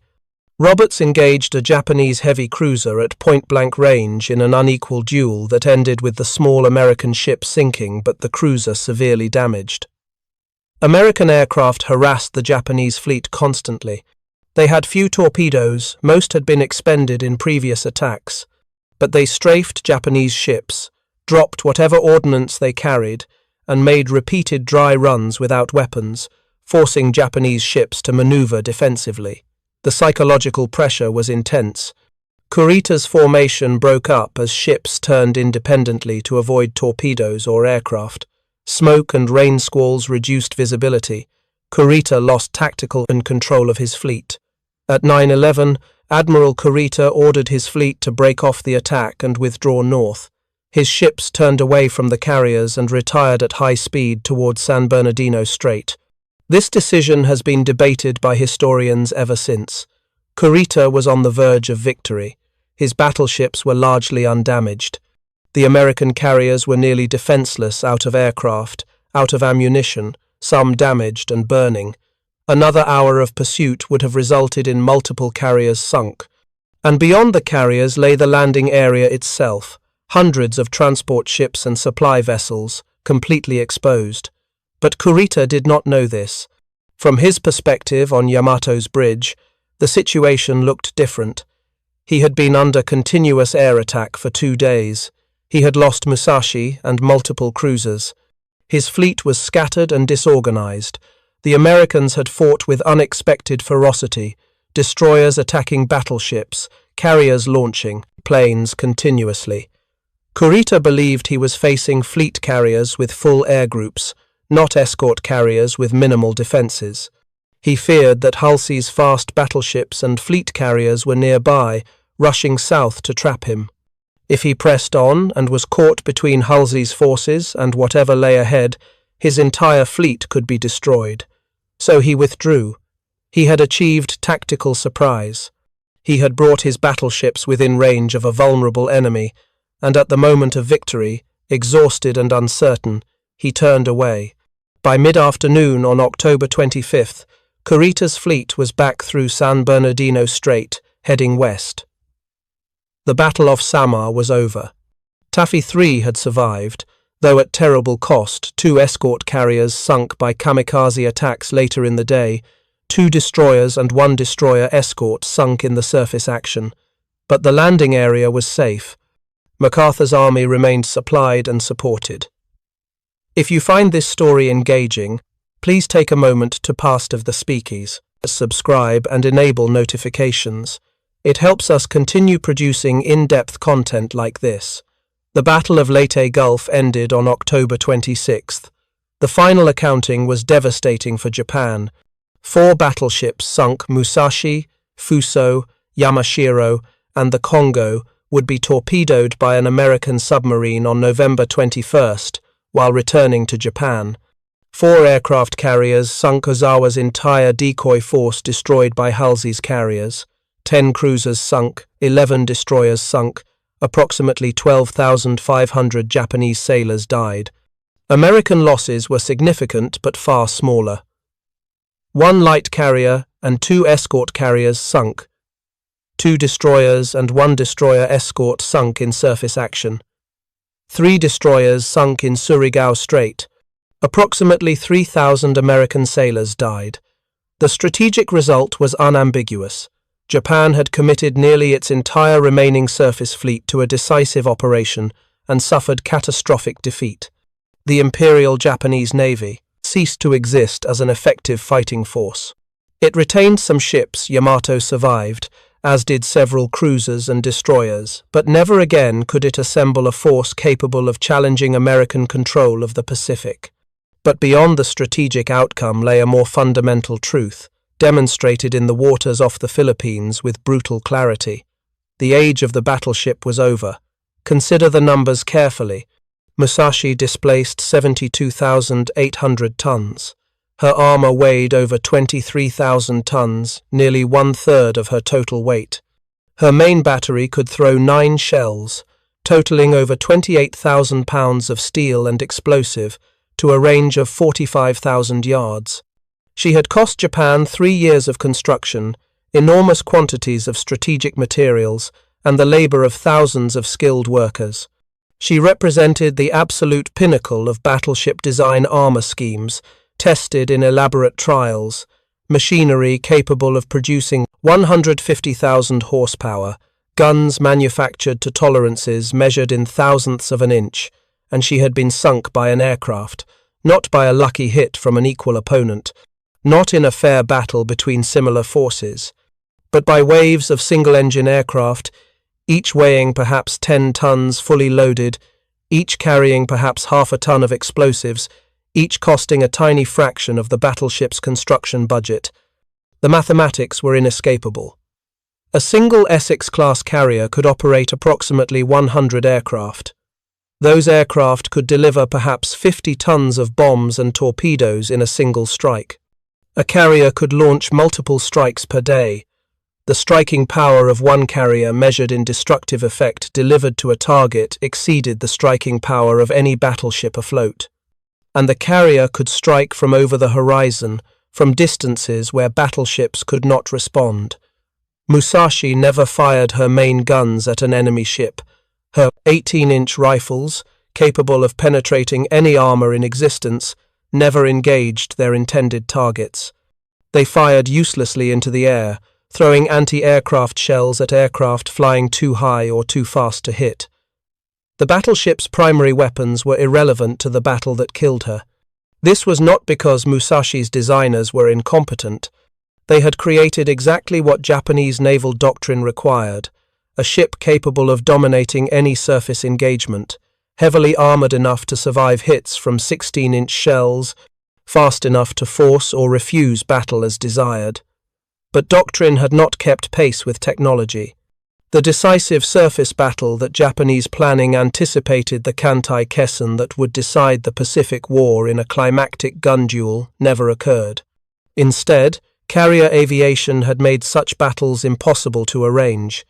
Speaker 1: Roberts engaged a Japanese heavy cruiser at point-blank range in an unequal duel that ended with the small American ship sinking but the cruiser severely damaged. American aircraft harassed the Japanese fleet constantly. They had few torpedoes, most had been expended in previous attacks, but they strafed Japanese ships, dropped whatever ordnance they carried, and made repeated dry runs without weapons, forcing Japanese ships to maneuver defensively. The psychological pressure was intense. Kurita's formation broke up as ships turned independently to avoid torpedoes or aircraft. Smoke and rain squalls reduced visibility. Kurita lost tactical and control of his fleet. At 9:11, Admiral Kurita ordered his fleet to break off the attack and withdraw north. His ships turned away from the carriers and retired at high speed towards San Bernardino Strait. This decision has been debated by historians ever since. Kurita was on the verge of victory. His battleships were largely undamaged. The American carriers were nearly defenseless, out of aircraft, out of ammunition, some damaged and burning. Another hour of pursuit would have resulted in multiple carriers sunk. And beyond the carriers lay the landing area itself, hundreds of transport ships and supply vessels, completely exposed. But Kurita did not know this. From his perspective on Yamato's bridge, the situation looked different. He had been under continuous air attack for 2 days. He had lost Musashi and multiple cruisers. His fleet was scattered and disorganized. The Americans had fought with unexpected ferocity, destroyers attacking battleships, carriers launching planes continuously. Kurita believed he was facing fleet carriers with full air groups, not escort carriers with minimal defenses. He feared that Halsey's fast battleships and fleet carriers were nearby, rushing south to trap him. If he pressed on and was caught between Halsey's forces and whatever lay ahead, his entire fleet could be destroyed. So he withdrew. He had achieved tactical surprise. He had brought his battleships within range of a vulnerable enemy, and at the moment of victory, exhausted and uncertain, he turned away. By mid-afternoon on October 25th, Kurita's fleet was back through San Bernardino Strait, heading west. The Battle of Samar was over. Taffy III had survived, though at terrible cost. 2 escort carriers sunk by kamikaze attacks later in the day, 2 destroyers and 1 destroyer escort sunk in the surface action. But the landing area was safe. MacArthur's army remained supplied and supported. If you find this story engaging, please take a moment to pass of the speakies, subscribe and enable notifications. It helps us continue producing in-depth content like this. The Battle of Leyte Gulf ended on October 26th. The final accounting was devastating for Japan. 4 battleships sunk. Musashi, Fuso, Yamashiro, and the Kongo would be torpedoed by an American submarine on November 21st while returning to Japan. 4 aircraft carriers sunk. Ozawa's entire decoy force destroyed by Halsey's carriers. 10 cruisers sunk, 11 destroyers sunk, approximately 12,500 Japanese sailors died. American losses were significant but far smaller. 1 light carrier and 2 escort carriers sunk. 2 destroyers and 1 destroyer escort sunk in surface action. 3 destroyers sunk in Surigao Strait. Approximately 3,000 American sailors died. The strategic result was unambiguous. Japan had committed nearly its entire remaining surface fleet to a decisive operation and suffered catastrophic defeat. The Imperial Japanese Navy ceased to exist as an effective fighting force. It retained some ships. Yamato survived, as did several cruisers and destroyers, but never again could it assemble a force capable of challenging American control of the Pacific. But beyond the strategic outcome lay a more fundamental truth, demonstrated in the waters off the Philippines with brutal clarity. The age of the battleship was over. Consider the numbers carefully. Musashi displaced 72,800 tons. Her armor weighed over 23,000 tons, nearly 1/3 of her total weight. Her main battery could throw 9 shells, totaling over 28,000 pounds of steel and explosive, to a range of 45,000 yards. She had cost Japan 3 years of construction, enormous quantities of strategic materials, and the labor of thousands of skilled workers. She represented the absolute pinnacle of battleship design armor schemes, tested in elaborate trials, machinery capable of producing 150,000 horsepower, guns manufactured to tolerances measured in thousandths of an inch, and she had been sunk by an aircraft, not by a lucky hit from an equal opponent, not in a fair battle between similar forces, but by waves of single-engine aircraft, each weighing perhaps 10 tons fully loaded, each carrying perhaps half a ton of explosives, each costing a tiny fraction of the battleship's construction budget. The mathematics were inescapable. A single Essex-class carrier could operate approximately 100 aircraft. Those aircraft could deliver perhaps 50 tons of bombs and torpedoes in a single strike. A carrier could launch multiple strikes per day. The striking power of one carrier measured in destructive effect delivered to a target exceeded the striking power of any battleship afloat. And the carrier could strike from over the horizon, from distances where battleships could not respond. Musashi never fired her main guns at an enemy ship. Her 18-inch rifles, capable of penetrating any armor in existence, never engaged their intended targets. They fired uselessly into the air, throwing anti-aircraft shells at aircraft flying too high or too fast to hit. The battleship's primary weapons were irrelevant to the battle that killed her. This was not because Musashi's designers were incompetent. They had created exactly what Japanese naval doctrine required, a ship capable of dominating any surface engagement, heavily armored enough to survive hits from 16-inch shells, fast enough to force or refuse battle as desired. But doctrine had not kept pace with technology. The decisive surface battle that Japanese planning anticipated, the Kantai Kessen that would decide the Pacific War in a climactic gun duel, never occurred. Instead, carrier aviation had made such battles impossible to arrange.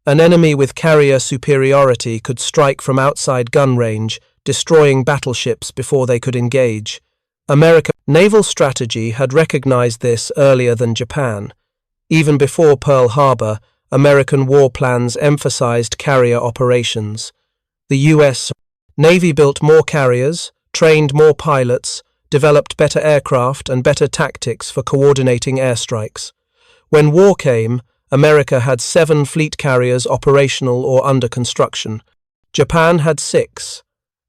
Speaker 1: An enemy with carrier superiority could strike from outside gun range, destroying battleships before they could engage. American naval strategy had recognized this earlier than Japan. Even before Pearl Harbor, American war plans emphasized carrier operations. The U.S. Navy built more carriers, trained more pilots, developed better aircraft and better tactics for coordinating airstrikes. When war came, America had 7 fleet carriers operational or under construction. Japan had 6.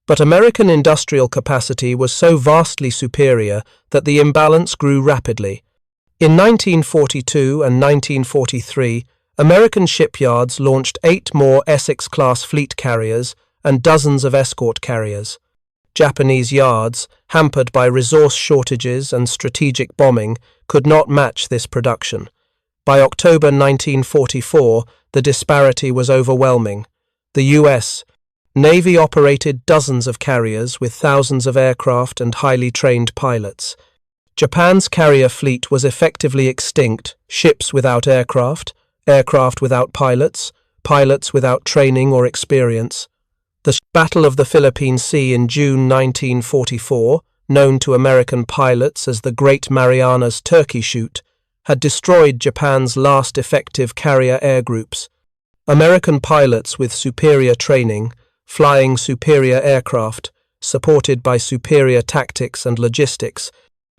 Speaker 1: But American industrial capacity was so vastly superior that the imbalance grew rapidly. In 1942 and 1943, American shipyards launched 8 more Essex-class fleet carriers and dozens of escort carriers. Japanese yards, hampered by resource shortages and strategic bombing, could not match this production. By October 1944, the disparity was overwhelming. The U.S. Navy operated dozens of carriers with thousands of aircraft and highly trained pilots. Japan's carrier fleet was effectively extinct, ships without aircraft, aircraft without pilots, pilots without training or experience. The Battle of the Philippine Sea in June 1944, known to American pilots as the Great Marianas Turkey Shoot, had destroyed Japan's last effective carrier air groups. American pilots with superior training, flying superior aircraft, supported by superior tactics and logistics,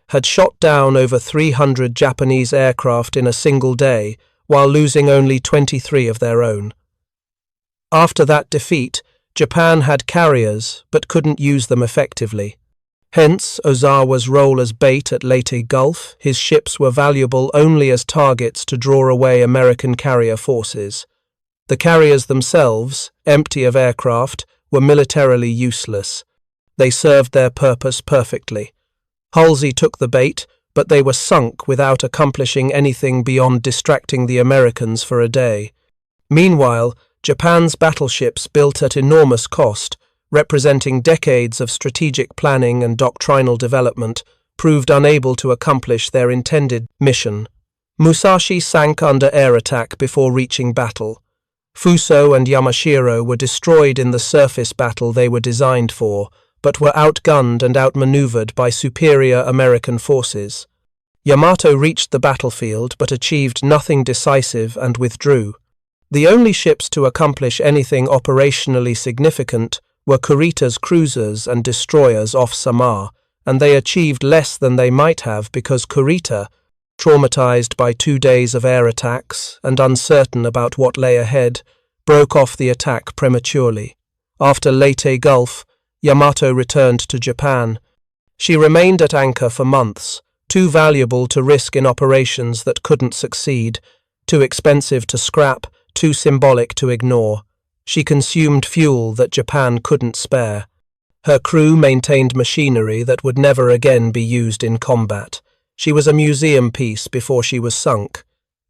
Speaker 1: had shot down over 300 Japanese aircraft in a single day, while losing only 23 of their own. After that defeat, Japan had carriers, but couldn't use them effectively. Hence, Ozawa's role as bait at Leyte Gulf. His ships were valuable only as targets to draw away American carrier forces. The carriers themselves, empty of aircraft, were militarily useless. They served their purpose perfectly. Halsey took the bait, but they were sunk without accomplishing anything beyond distracting the Americans for a day. Meanwhile, Japan's battleships, built at enormous cost, representing decades of strategic planning and doctrinal development, proved unable to accomplish their intended mission. Musashi sank under air attack before reaching battle. Fuso and Yamashiro were destroyed in the surface battle they were designed for, but were outgunned and outmaneuvered by superior American forces. Yamato reached the battlefield but achieved nothing decisive and withdrew. The only ships to accomplish anything operationally significant were Kurita's cruisers and destroyers off Samar, and they achieved less than they might have because Kurita, traumatized by 2 days of air attacks and uncertain about what lay ahead, broke off the attack prematurely. After Leyte Gulf, Yamato returned to Japan. She remained at anchor for months, too valuable to risk in operations that couldn't succeed, too expensive to scrap, too symbolic to ignore. She consumed fuel that Japan couldn't spare. Her crew maintained machinery that would never again be used in combat. She was a museum piece before she was sunk.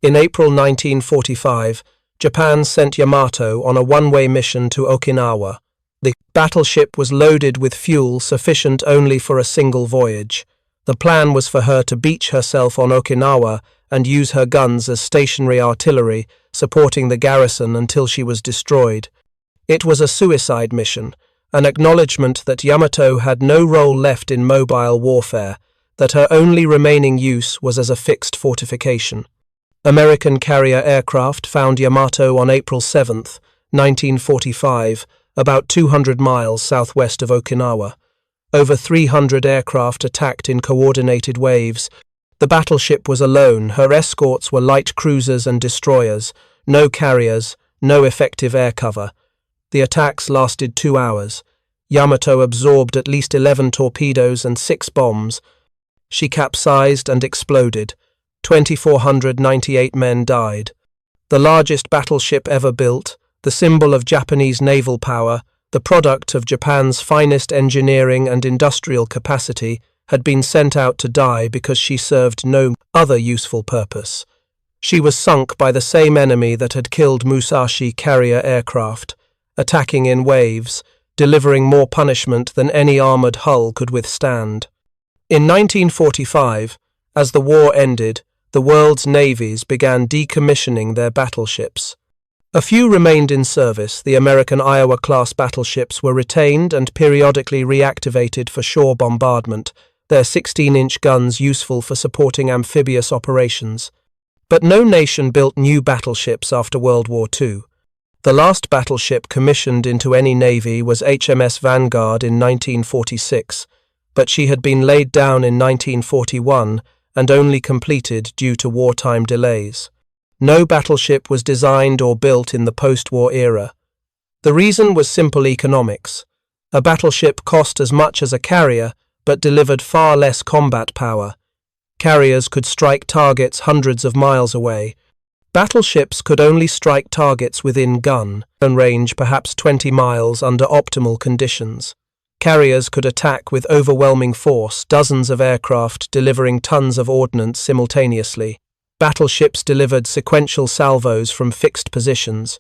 Speaker 1: In April 1945, Japan sent Yamato on a one-way mission to Okinawa. The battleship was loaded with fuel sufficient only for a single voyage. The plan was for her to beach herself on Okinawa and use her guns as stationary artillery, supporting the garrison until she was destroyed. It was a suicide mission, an acknowledgement that Yamato had no role left in mobile warfare, that her only remaining use was as a fixed fortification. American carrier aircraft found Yamato on April 7, 1945, about 200 miles southwest of Okinawa. Over 300 aircraft attacked in coordinated waves. The battleship was alone. Her escorts were light cruisers and destroyers. No carriers, no effective air cover. The attacks lasted 2 hours. Yamato absorbed at least 11 torpedoes and 6 bombs. She capsized and exploded. 2,498 men died. The largest battleship ever built, the symbol of Japanese naval power, the product of Japan's finest engineering and industrial capacity, had been sent out to die because she served no other useful purpose. She was sunk by the same enemy that had killed Musashi carrier aircraft, attacking in waves, delivering more punishment than any armoured hull could withstand. In 1945, as the war ended, the world's navies began decommissioning their battleships. A few remained in service. The American Iowa-class battleships were retained and periodically reactivated for shore bombardment, their 16-inch guns useful for supporting amphibious operations. But no nation built new battleships after World War II. The last battleship commissioned into any navy was HMS Vanguard in 1946, but she had been laid down in 1941 and only completed due to wartime delays. No battleship was designed or built in the post-war era. The reason was simple economics. A battleship cost as much as a carrier, but delivered far less combat power. Carriers could strike targets hundreds of miles away. Battleships could only strike targets within gun range, perhaps 20 miles under optimal conditions. Carriers could attack with overwhelming force, dozens of aircraft delivering tons of ordnance simultaneously. Battleships delivered sequential salvos from fixed positions.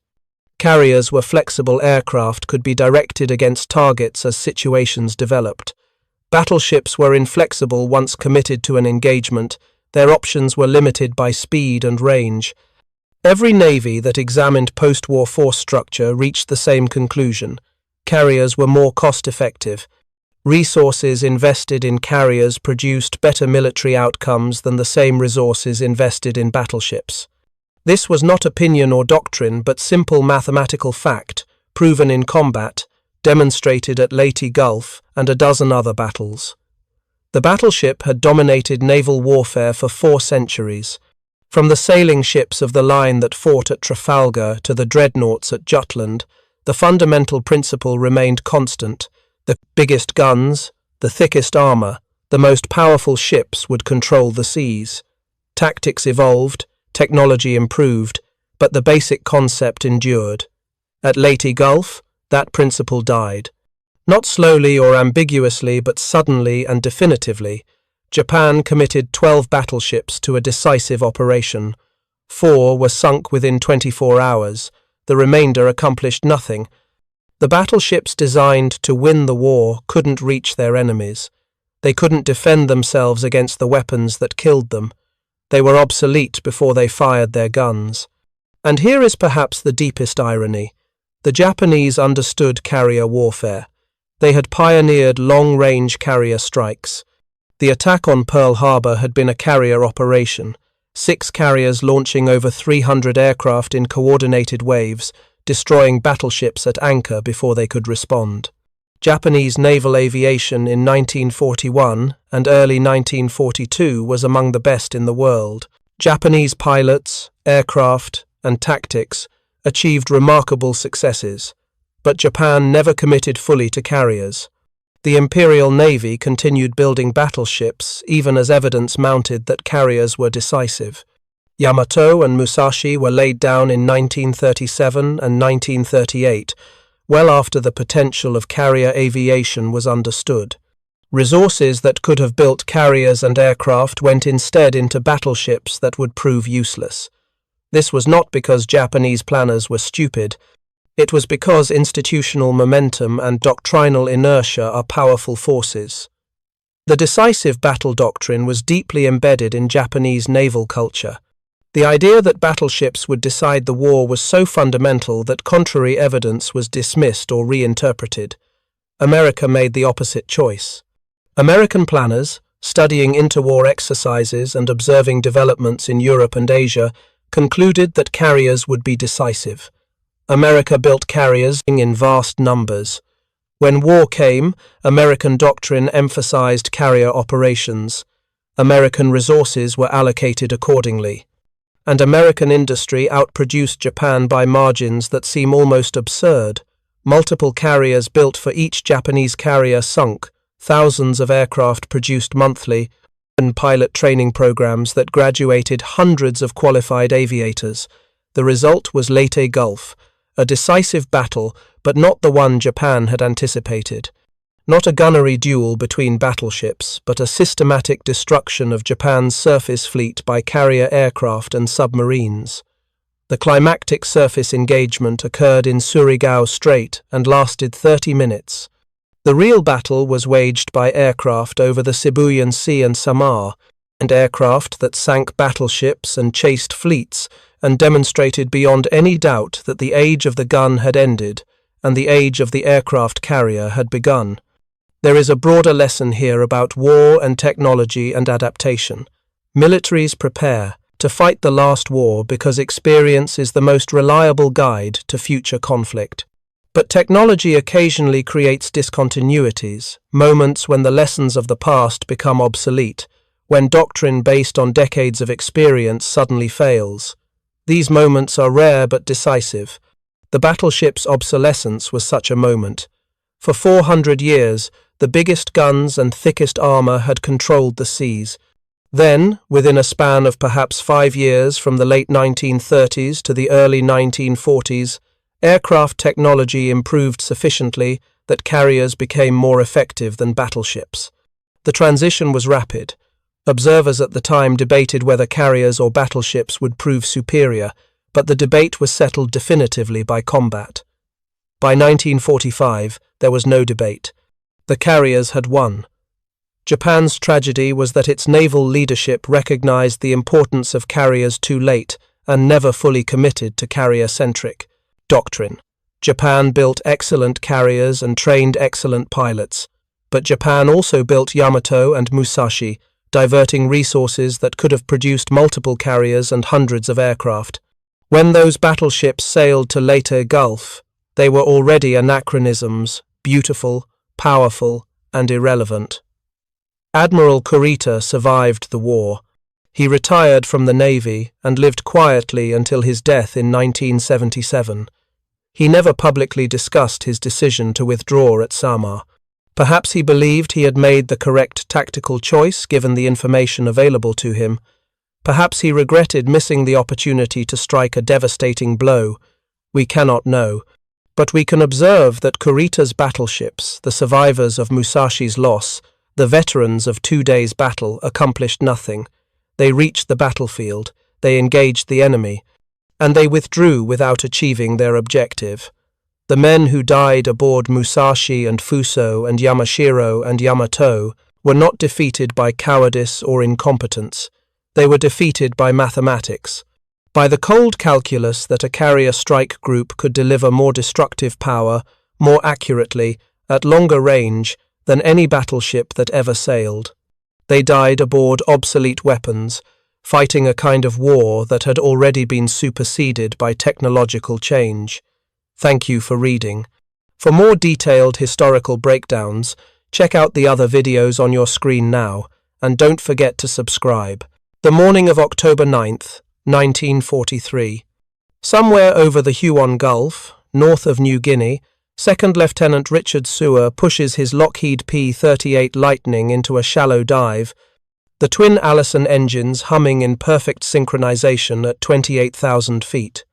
Speaker 1: Carriers were flexible aircraft, could be directed against targets as situations developed. Battleships were inflexible once committed to an engagement. Their options were limited by speed and range. Every navy that examined post-war force structure reached the same conclusion. Carriers were more cost-effective. Resources invested in carriers produced better military outcomes than the same resources invested in battleships. This was not opinion or doctrine, but simple mathematical fact, proven in combat, demonstrated at Leyte Gulf and a dozen other battles. The battleship had dominated naval warfare for 4 centuries. From the sailing ships of the line that fought at Trafalgar to the dreadnoughts at Jutland, the fundamental principle remained constant. The biggest guns, the thickest armour, the most powerful ships would control the seas. Tactics evolved, technology improved, but the basic concept endured. At Leyte Gulf, that principle died. Not slowly or ambiguously, but suddenly and definitively, Japan committed 12 battleships to a decisive operation. 4 were sunk within 24 hours. The remainder accomplished nothing. The battleships designed to win the war couldn't reach their enemies. They couldn't defend themselves against the weapons that killed them. They were obsolete before they fired their guns. And here is perhaps the deepest irony. The Japanese understood carrier warfare. They had pioneered long-range carrier strikes. The attack on Pearl Harbor had been a carrier operation. 6 carriers launching over 300 aircraft in coordinated waves, destroying battleships at anchor before they could respond. Japanese naval aviation in 1941 and early 1942 was among the best in the world. Japanese pilots, aircraft, and tactics achieved remarkable successes, but Japan never committed fully to carriers. The Imperial Navy continued building battleships even as evidence mounted that carriers were decisive. Yamato and Musashi were laid down in 1937 and 1938, well after the potential of carrier aviation was understood. Resources that could have built carriers and aircraft went instead into battleships that would prove useless. This was not because Japanese planners were stupid. It was because institutional momentum and doctrinal inertia are powerful forces. The decisive battle doctrine was deeply embedded in Japanese naval culture. The idea that battleships would decide the war was so fundamental that contrary evidence was dismissed or reinterpreted. America made the opposite choice. American planners, studying interwar exercises and observing developments in Europe and Asia, concluded that carriers would be decisive. America built carriers in vast numbers. When war came, American doctrine emphasized carrier operations. American resources were allocated accordingly. And American industry outproduced Japan by margins that seem almost absurd. Multiple carriers built for each Japanese carrier sunk, thousands of aircraft produced monthly, and pilot training programs that graduated hundreds of qualified aviators. The result was Leyte Gulf, a decisive battle, but not the one Japan had anticipated. Not a gunnery duel between battleships, but a systematic destruction of Japan's surface fleet by carrier aircraft and submarines. The climactic surface engagement occurred in Surigao Strait and lasted 30 minutes. The real battle was waged by aircraft over the Sibuyan Sea and Samar, and aircraft that sank battleships and chased fleets and demonstrated beyond any doubt that the age of the gun had ended and the age of the aircraft carrier had begun. There is a broader lesson here about war and technology and adaptation. Militaries prepare to fight the last war because experience is the most reliable guide to future conflict. But technology occasionally creates discontinuities, moments when the lessons of the past become obsolete, when doctrine based on decades of experience suddenly fails. These moments are rare but decisive. The battleship's obsolescence was such a moment. For 400 years, the biggest guns and thickest armor had controlled the seas. Then, within a span of perhaps 5 years from the late 1930s to the early 1940s, aircraft technology improved sufficiently that carriers became more effective than battleships. The transition was rapid. Observers at the time debated whether carriers or battleships would prove superior, but the debate was settled definitively by combat. By 1945, there was no debate. The carriers had won. Japan's tragedy was that its naval leadership recognized the importance of carriers too late and never fully committed to carrier-centric doctrine. Japan built excellent carriers and trained excellent pilots, but Japan also built Yamato and Musashi, diverting resources that could have produced multiple carriers and hundreds of aircraft. When those battleships sailed to Leyte Gulf, they were already anachronisms, beautiful, powerful, and irrelevant. Admiral Kurita survived the war. He retired from the Navy and lived quietly until his death in 1977. He never publicly discussed his decision to withdraw at Samar. Perhaps he believed he had made the correct tactical choice given the information available to him. Perhaps he regretted missing the opportunity to strike a devastating blow. We cannot know. But we can observe that Kurita's battleships, the survivors of Musashi's loss, the veterans of 2 days' battle, accomplished nothing. They reached the battlefield, they engaged the enemy, and they withdrew without achieving their objective. The men who died aboard Musashi and Fuso and Yamashiro and Yamato were not defeated by cowardice or incompetence. They were defeated by mathematics, by the cold calculus that a carrier strike group could deliver more destructive power, more accurately, at longer range, than any battleship that ever sailed. They died aboard obsolete weapons, fighting a kind of war that had already been superseded by technological change. Thank you for reading. For more detailed historical breakdowns, check out the other videos on your screen now, and don't forget to subscribe. The morning of October 9th, 1943. Somewhere over the Huon Gulf, north of New Guinea, Second Lieutenant Richard Sewer pushes his Lockheed P-38 Lightning into a shallow dive, the twin Allison engines humming in perfect synchronization at 28,000 feet.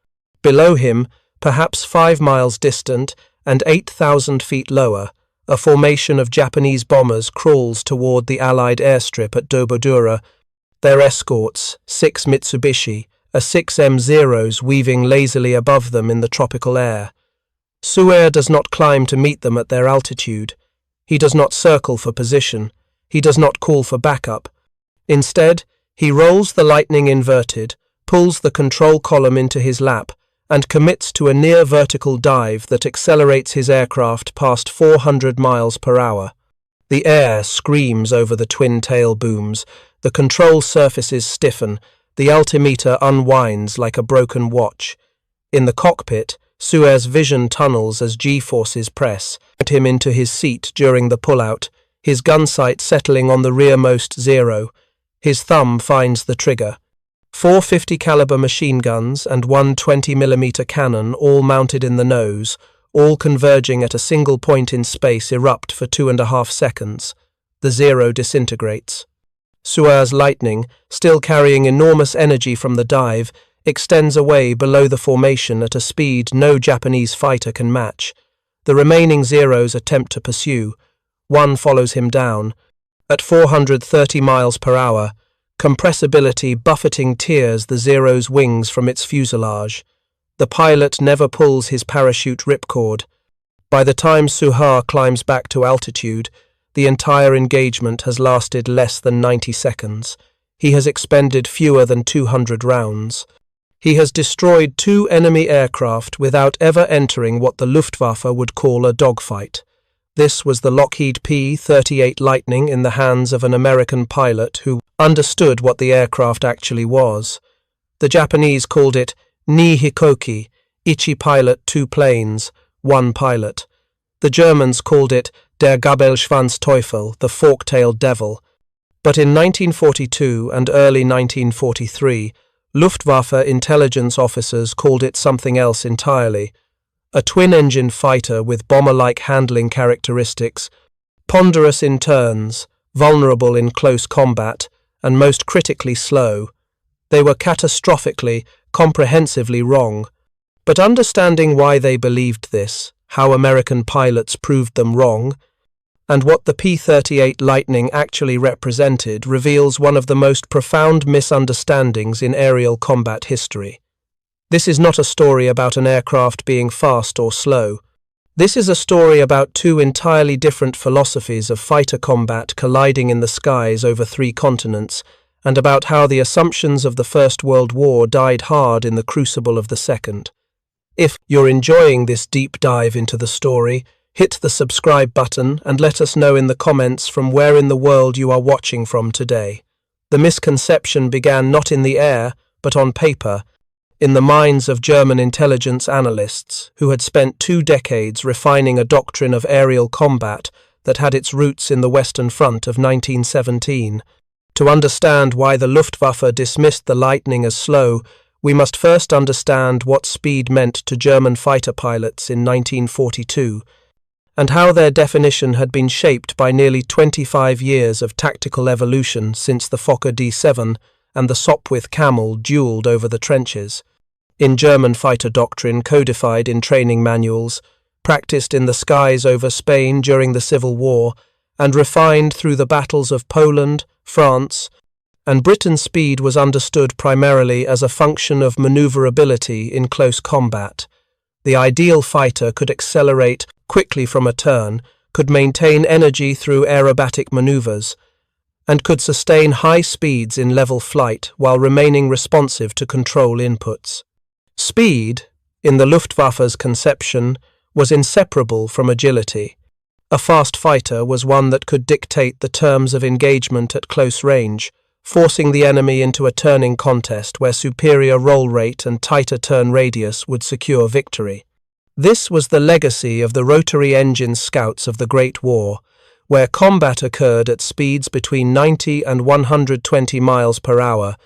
Speaker 1: Below him, perhaps 5 miles distant and 8,000 feet lower, a formation of Japanese bombers crawls toward the Allied airstrip at Dobodura. Their escorts, 6 Mitsubishi, A6M0s weaving lazily above them in the tropical air. Suer does not climb to meet them at their altitude. He does not circle for position. He does not call for backup. Instead, he rolls the Lightning inverted, pulls the control column into his lap, and commits to a near-vertical dive that accelerates his aircraft past 400 miles per hour. The air screams over the twin-tail booms, the control surfaces stiffen, the altimeter unwinds like a broken watch. In the cockpit, Suer's vision tunnels as G-forces press him into his seat during the pullout, his gun sight settling on the rearmost zero. His thumb finds the trigger. 450 caliber machine guns and one 20mm cannon, all mounted in the nose, all converging at a single point in space, erupt for 2.5 seconds. The zero disintegrates. Suer's Lightning, still carrying enormous energy from the dive, extends away below the formation at a speed no Japanese fighter can match. The remaining Zeros attempt to pursue. One follows him down. At 430 miles per hour, compressibility buffeting tears the Zero's wings from its fuselage. The pilot never pulls his parachute ripcord. By the time Suha climbs back to altitude, the entire engagement has lasted less than 90 seconds. He has expended fewer than 200 rounds. He has destroyed 2 enemy aircraft without ever entering what the Luftwaffe would call a dogfight. This was the Lockheed P-38 Lightning in the hands of an American pilot who understood what the aircraft actually was. The Japanese called it Ni Hikoki, Ichi pilot, 2 planes, 1 pilot. The Germans called it Der Gabelschwanzteufel, the fork-tailed devil. But in 1942 and early 1943, Luftwaffe intelligence officers called it something else entirely. A twin-engine fighter with bomber-like handling characteristics, ponderous in turns, vulnerable in close combat, and most critically slow. They were catastrophically, comprehensively wrong. But understanding why they believed this, how American pilots proved them wrong, and what the P-38 Lightning actually represented reveals one of the most profound misunderstandings in aerial combat history. This is not a story about an aircraft being fast or slow. This is a story about 2 entirely different philosophies of fighter combat colliding in the skies over 3 continents, and about how the assumptions of the First World War died hard in the crucible of the Second. If you're enjoying this deep dive into the story, hit the subscribe button and let us know in the comments from where in the world you are watching from today. The misconception began not in the air, but on paper, in the minds of German intelligence analysts who had spent 2 decades refining a doctrine of aerial combat that had its roots in the Western Front of 1917. To understand why the Luftwaffe dismissed the Lightning as slow, we must first understand what speed meant to German fighter pilots in 1942, and how their definition had been shaped by nearly 25 years of tactical evolution since the Fokker D7 and the Sopwith Camel duelled over the trenches. In German fighter doctrine codified in training manuals, practiced in the skies over Spain during the Civil War, and refined through the battles of Poland, France, and Britain, speed was understood primarily as a function of maneuverability in close combat. The ideal fighter could accelerate quickly from a turn, could maintain energy through aerobatic maneuvers, and could sustain high speeds in level flight while remaining responsive to control inputs. Speed, in the Luftwaffe's conception, was inseparable from agility. A fast fighter was one that could dictate the terms of engagement at close range, forcing the enemy into a turning contest where superior roll rate and tighter turn radius would secure victory. This was the legacy of the rotary engine scouts of the Great War, where combat occurred at speeds between 90 and 120 miles per hour,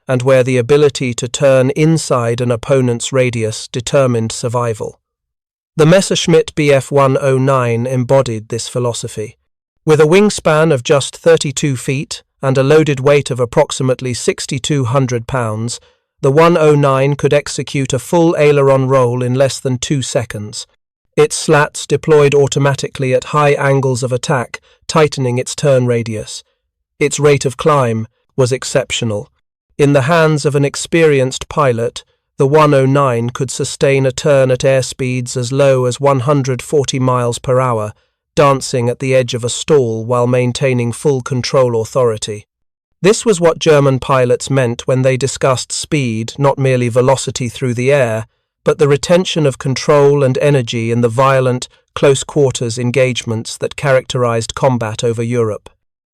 Speaker 1: and where the ability to turn inside an opponent's radius determined survival. The Messerschmitt Bf 109 embodied this philosophy. With a wingspan of just 32 feet and a loaded weight of approximately 6,200 pounds, the 109 could execute a full aileron roll in less than 2 seconds. Its slats deployed automatically at high angles of attack, tightening its turn radius. Its rate of climb was exceptional. In the hands of an experienced pilot, the 109 could sustain a turn at airspeeds as low as 140 miles per hour, dancing at the edge of a stall while maintaining full control authority. This was what German pilots meant when they discussed speed, not merely velocity through the air, but the retention of control and energy in the violent, close-quarters engagements that characterized combat over Europe.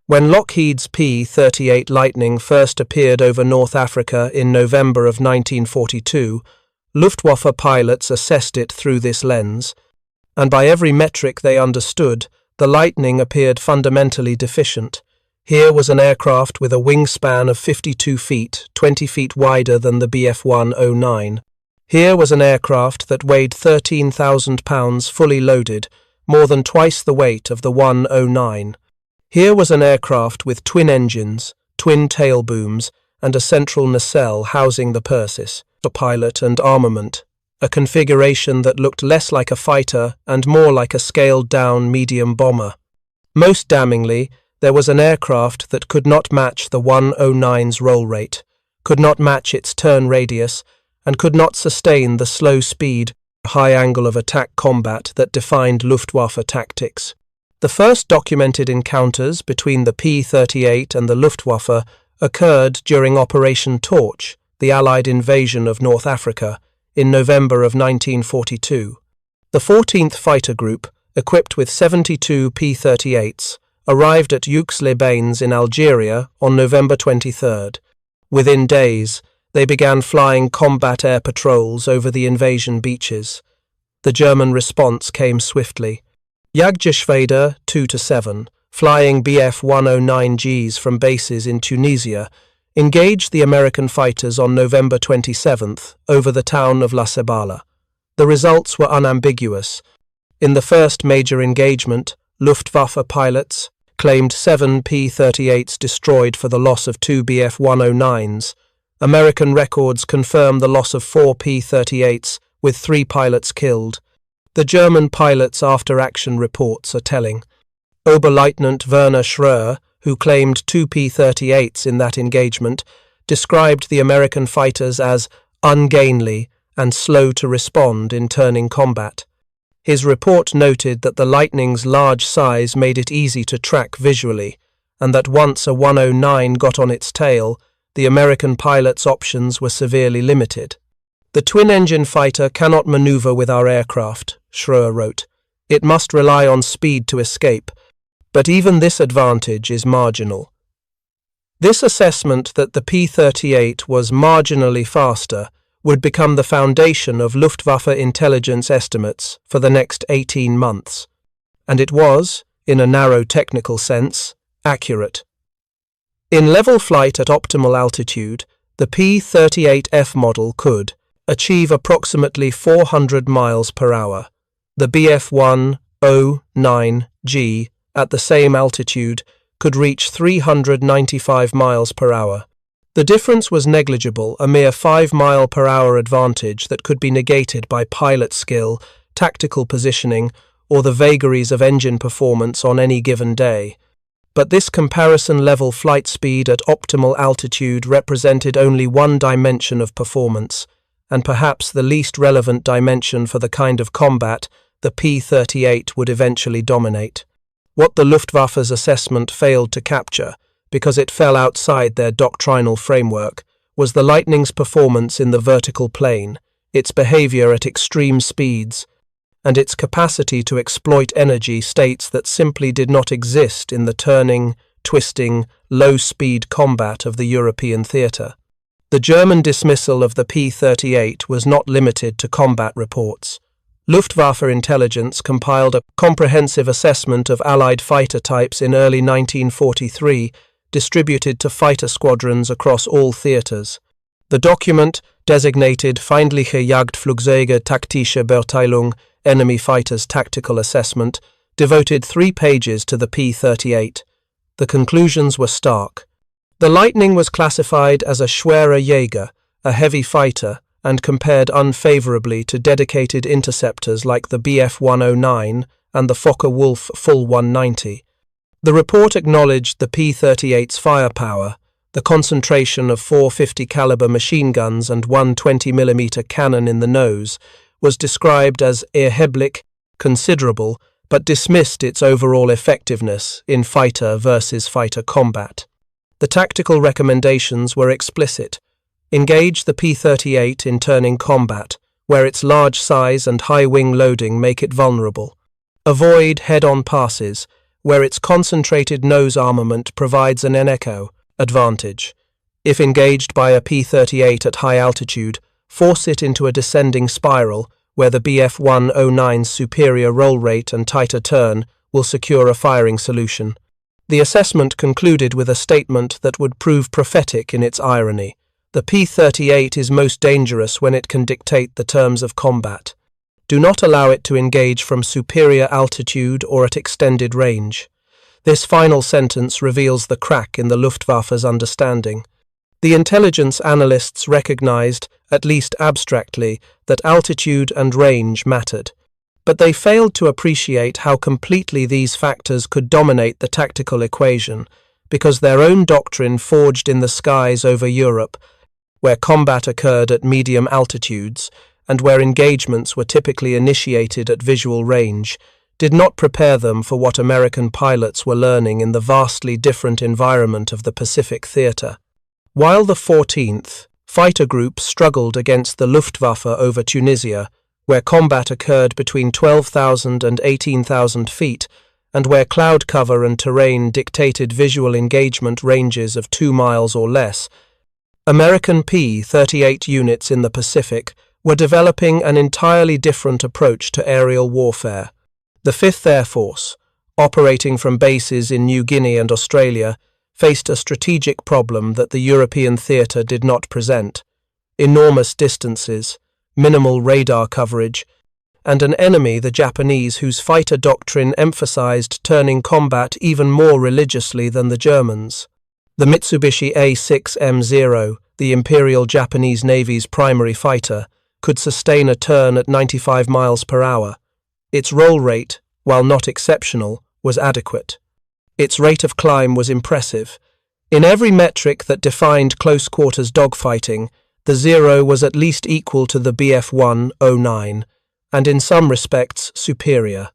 Speaker 1: When Lockheed's P-38 Lightning first appeared over North Africa in November of 1942, Luftwaffe pilots assessed it through this lens, and by every metric they understood, the Lightning appeared fundamentally deficient. Here was an aircraft with a wingspan of 52 feet, 20 feet wider than the Bf-109. Here was an aircraft that weighed 13,000 pounds fully loaded, more than twice the weight of the 109. Here was an aircraft with twin engines, twin tail booms, and a central nacelle housing the Persis, the pilot and armament, a configuration that looked less like a fighter and more like a scaled-down medium bomber. Most damningly, there was an aircraft that could not match the 109's roll rate, could not match its turn radius, and could not sustain the slow speed, high angle of attack combat that defined Luftwaffe tactics. The first documented encounters between the P-38 and the Luftwaffe occurred during Operation Torch, the Allied invasion of North Africa, in November of 1942. The 14th Fighter Group, equipped with 72 P-38s, arrived at Aix-les-Bains in Algeria on November 23rd. Within days, they began flying combat air patrols over the invasion beaches. The German response came swiftly. Jagdgeschwader 2-7, flying Bf-109Gs from bases in Tunisia, engaged the American fighters on November 27th over the town of La Cibala. The results were unambiguous. In the first major engagement, Luftwaffe pilots claimed 7 P-38s destroyed for the loss of 2 Bf-109s. American records confirm the loss of 4 P-38s, with 3 pilots killed. The German pilots' after-action reports are telling. Oberleutnant Werner Schröer, who claimed 2 P-38s in that engagement, described the American fighters as ungainly and slow to respond in turning combat. His report noted that the Lightning's large size made it easy to track visually, and that once a 109 got on its tail, the American pilots' options were severely limited. "The twin-engine fighter cannot maneuver with our aircraft," Schröer wrote. "It must rely on speed to escape, but even this advantage is marginal." This assessment that the P-38 was marginally faster would become the foundation of Luftwaffe intelligence estimates for the next 18 months. And it was, in a narrow technical sense, accurate. In level flight at optimal altitude, the P-38F model could achieve approximately 400 miles per hour. The Bf-109G, at the same altitude, could reach 395 miles per hour. The difference was negligible, a mere 5-mile-per-hour advantage that could be negated by pilot skill, tactical positioning, or the vagaries of engine performance on any given day. But this comparison-level flight speed at optimal altitude represented only one dimension of performance, and perhaps the least relevant dimension for the kind of combat the P-38 would eventually dominate. What the Luftwaffe's assessment failed to capture, because it fell outside their doctrinal framework, was the Lightning's performance in the vertical plane, its behavior at extreme speeds, and its capacity to exploit energy states that simply did not exist in the turning, twisting, low-speed combat of the European theatre. The German dismissal of the P-38 was not limited to combat reports. Luftwaffe intelligence compiled a comprehensive assessment of Allied fighter types in early 1943, distributed to fighter squadrons across all theatres. The document, designated Feindliche Jagdflugzeuge Taktische Beurteilung, Enemy Fighters Tactical Assessment, devoted 3 pages to the P-38. The conclusions were stark. The Lightning was classified as a schwerer Jäger, a heavy fighter, and compared unfavourably to dedicated interceptors like the Bf-109 and the Focke-Wulf Full 190. The report acknowledged the P-38's firepower, The concentration of 450 caliber machine guns and one 20mm cannon in the nose was described as erheblich, considerable, but dismissed its overall effectiveness in fighter versus fighter combat. The tactical recommendations were explicit. Engage the P-38 in turning combat, where its large size and high wing loading make it vulnerable. Avoid head-on passes, where its concentrated nose armament provides an echo advantage. If engaged by a P-38 at high altitude, force it into a descending spiral, where the Bf-109's superior roll rate and tighter turn will secure a firing solution. The assessment concluded with a statement that would prove prophetic in its irony. The P-38 is most dangerous when it can dictate the terms of combat. Do not allow it to engage from superior altitude or at extended range. This final sentence reveals the crack in the Luftwaffe's understanding. The intelligence analysts recognized, at least abstractly, that altitude and range mattered. But they failed to appreciate how completely these factors could dominate the tactical equation, because their own doctrine forged in the skies over Europe, where combat occurred at medium altitudes and where engagements were typically initiated at visual range, did not prepare them for what American pilots were learning in the vastly different environment of the Pacific theater. While the 14th Fighter Group struggled against the Luftwaffe over Tunisia, where combat occurred between 12,000 and 18,000 feet, and where cloud cover and terrain dictated visual engagement ranges of 2 miles or less, American P-38 units in the Pacific were developing an entirely different approach to aerial warfare. The 5th Air Force, operating from bases in New Guinea and Australia, faced a strategic problem that the European theatre did not present: enormous distances, minimal radar coverage, and an enemy, the Japanese, whose fighter doctrine emphasized turning combat even more religiously than the Germans. The Mitsubishi A6M0, the Imperial Japanese Navy's primary fighter, could sustain a turn at 95 miles per hour. Its roll rate, while not exceptional, was adequate. Its rate of climb was impressive. In every metric that defined close-quarters dogfighting, the Zero was at least equal to the Bf-109, and in some respects superior.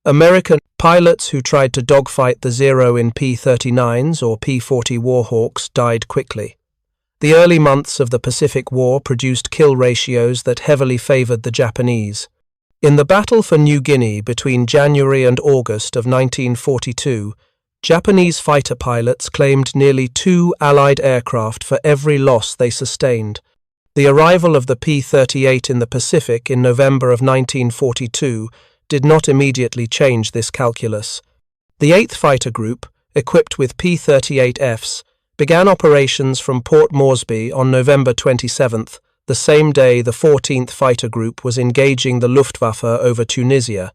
Speaker 1: American pilots who tried to dogfight the Zero in P-39s or P-40 Warhawks died quickly. The early months of the Pacific War produced kill ratios that heavily favored the Japanese. In the battle for New Guinea between January and August of 1942, Japanese fighter pilots claimed nearly 2 Allied aircraft for every loss they sustained. The arrival of the P-38 in the Pacific in November of 1942 did not immediately change this calculus. The 8th Fighter Group, equipped with P-38Fs, began operations from Port Moresby on November 27th, the same day the 14th Fighter Group was engaging the Luftwaffe over Tunisia.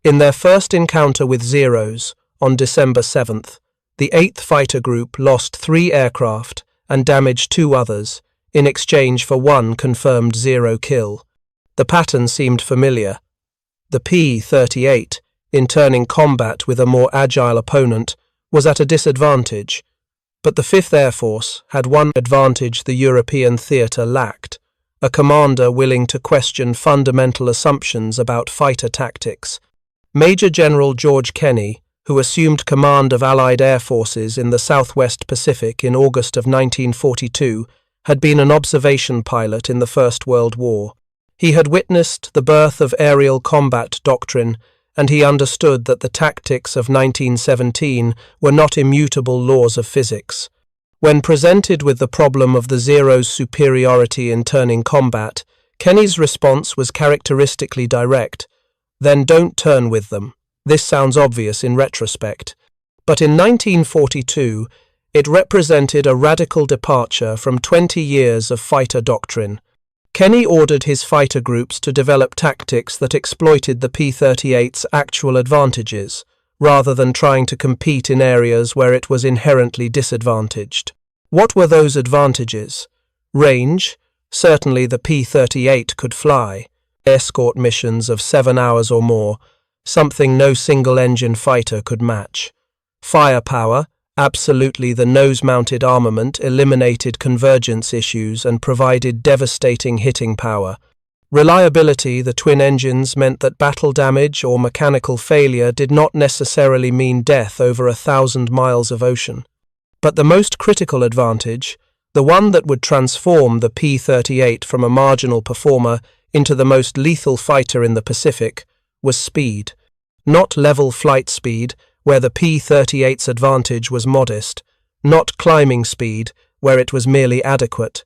Speaker 1: In their first encounter with Zeros, on December 7th, the 8th Fighter Group lost 3 aircraft and damaged 2 others, in exchange for 1 confirmed Zero kill. The pattern seemed familiar. The P-38, in turning combat with a more agile opponent, was at a disadvantage, but the 5th Air Force had one advantage the European theatre lacked: a commander willing to question fundamental assumptions about fighter tactics. Major General George Kenney, who assumed command of Allied air forces in the Southwest Pacific in August of 1942, had been an observation pilot in the First World War. He had witnessed the birth of aerial combat doctrine, and he understood that the tactics of 1917 were not immutable laws of physics. When presented with the problem of the Zero's superiority in turning combat, Kenney's response was characteristically direct: "Then don't turn with them." This sounds obvious in retrospect, but in 1942, it represented a radical departure from 20 years of fighter doctrine. Kenney ordered his fighter groups to develop tactics that exploited the P-38's actual advantages, rather than trying to compete in areas where it was inherently disadvantaged. What were those advantages? Range. Certainly the P-38 could fly. Escort missions of 7 hours or more, something no single-engine fighter could match. Firepower. Absolutely, the nose-mounted armament eliminated convergence issues and provided devastating hitting power. Reliability, the twin engines, meant that battle damage or mechanical failure did not necessarily mean death over 1,000 miles of ocean. But the most critical advantage, the one that would transform the P-38 from a marginal performer into the most lethal fighter in the Pacific, was speed. Not level flight speed, where the P-38's advantage was modest, not climbing speed, where it was merely adequate,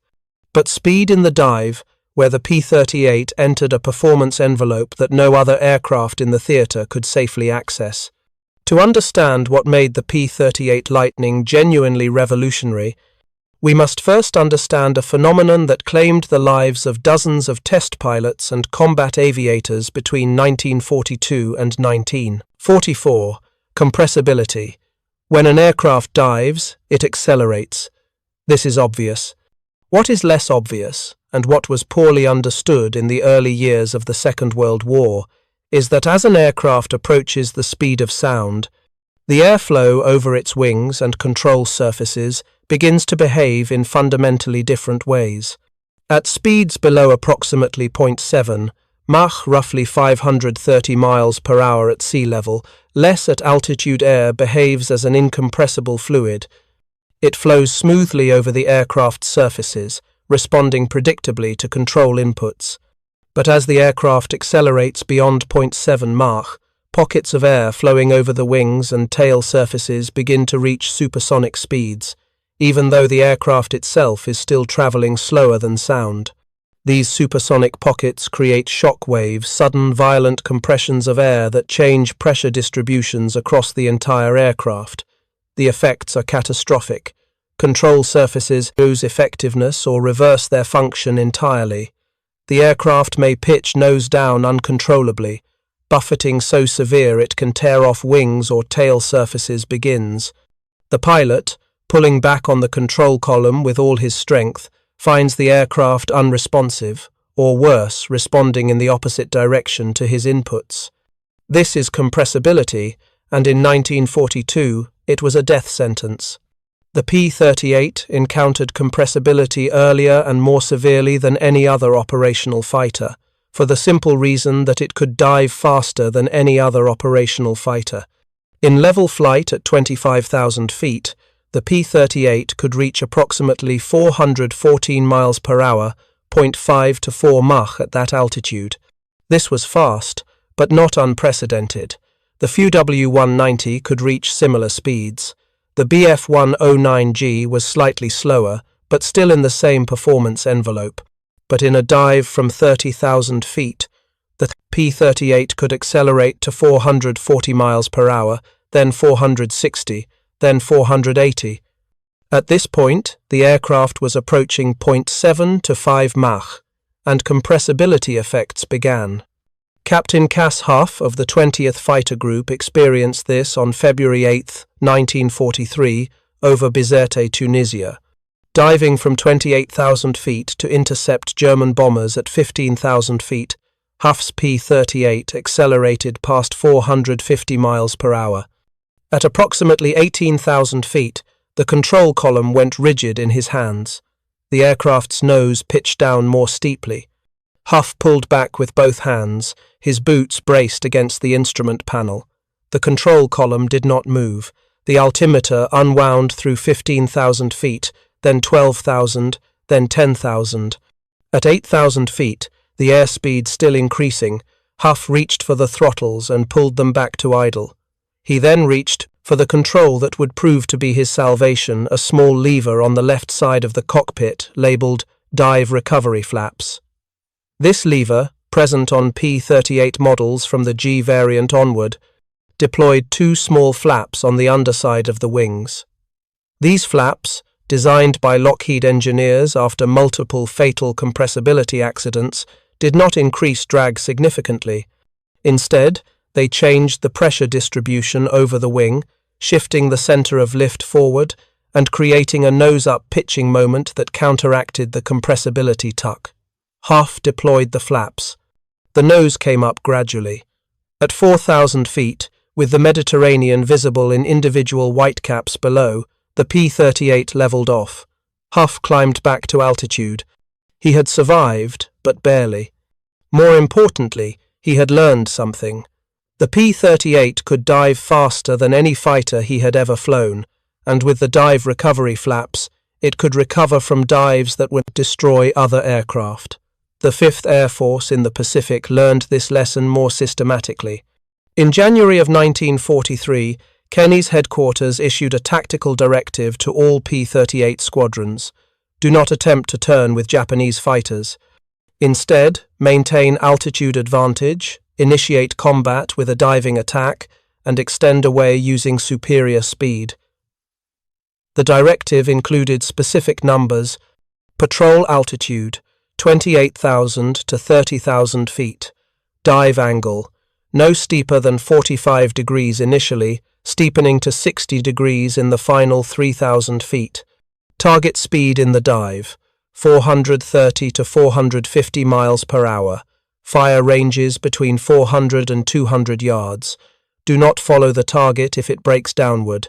Speaker 1: but speed in the dive, where the P-38 entered a performance envelope that no other aircraft in the theater could safely access. To understand what made the P-38 Lightning genuinely revolutionary, we must first understand a phenomenon that claimed the lives of dozens of test pilots and combat aviators between 1942 and 1944. Compressibility. When an aircraft dives, it accelerates. This is obvious. What is less obvious, and what was poorly understood in the early years of the Second World War, is that as an aircraft approaches the speed of sound, the airflow over its wings and control surfaces begins to behave in fundamentally different ways. At speeds below approximately 0.7 Mach, roughly 530 miles per hour at sea level, less at altitude air behaves as an incompressible fluid. It flows smoothly over the aircraft's surfaces, responding predictably to control inputs. But as the aircraft accelerates beyond 0.7 Mach, pockets of air flowing over the wings and tail surfaces begin to reach supersonic speeds, even though the aircraft itself is still traveling slower than sound. These supersonic pockets create shock waves, sudden violent compressions of air that change pressure distributions across the entire aircraft. The effects are catastrophic. Control surfaces lose effectiveness or reverse their function entirely. The aircraft may pitch nose down uncontrollably. Buffeting so severe it can tear off wings or tail surfaces begins. The pilot, pulling back on the control column with all his strength, finds the aircraft unresponsive, or worse, responding in the opposite direction to his inputs. This is compressibility, and in 1942 it was a death sentence. The P-38 encountered compressibility earlier and more severely than any other operational fighter, for the simple reason that it could dive faster than any other operational fighter. In level flight at 25,000 feet, the P-38 could reach approximately 414 miles per hour, 0.5 to 4 Mach at that altitude. This was fast, but not unprecedented. The few W-190 could reach similar speeds. The Bf-109G was slightly slower, but still in the same performance envelope. But in a dive from 30,000 feet, the P-38 could accelerate to 440 miles per hour, then 460, then 480. At this point, the aircraft was approaching 0.7 to 5 Mach, and compressibility effects began. Captain Cass Huff of the 20th Fighter Group experienced this on February 8, 1943, over Bizerte, Tunisia. Diving from 28,000 feet to intercept German bombers at 15,000 feet, Huff's P-38 accelerated past 450 miles per hour. At approximately 18,000 feet, the control column went rigid in his hands. The aircraft's nose pitched down more steeply. Huff pulled back with both hands, his boots braced against the instrument panel. The control column did not move. The altimeter unwound through 15,000 feet, then 12,000, then 10,000. At 8,000 feet, the airspeed still increasing, Huff reached for the throttles and pulled them back to idle. He then reached for the control that would prove to be his salvation, a small lever on the left side of the cockpit labelled Dive Recovery Flaps. This lever, present on P-38 models from the G variant onward, deployed two small flaps on the underside of the wings. These flaps, designed by Lockheed engineers after multiple fatal compressibility accidents, did not increase drag significantly. Instead, they changed the pressure distribution over the wing, shifting the center of lift forward and creating a nose-up pitching moment that counteracted the compressibility tuck. Huff deployed the flaps. The nose came up gradually. At 4,000 feet, with the Mediterranean visible in individual whitecaps below, the P-38 leveled off. Huff climbed back to altitude. He had survived, but barely. More importantly, he had learned something. The P-38 could dive faster than any fighter he had ever flown, and with the dive recovery flaps, it could recover from dives that would destroy other aircraft. The 5th Air Force in the Pacific learned this lesson more systematically. In January of 1943, Kenny's headquarters issued a tactical directive to all P-38 squadrons. Do not attempt to turn with Japanese fighters. Instead, maintain altitude advantage, initiate combat with a diving attack, and extend away using superior speed. The directive included specific numbers: patrol altitude, 28,000 to 30,000 feet, dive angle, no steeper than 45 degrees initially, steepening to 60 degrees in the final 3,000 feet. Target speed in the dive, 430 to 450 miles per hour. Fire ranges between 400 and 200 yards. Do not follow the target if it breaks downward.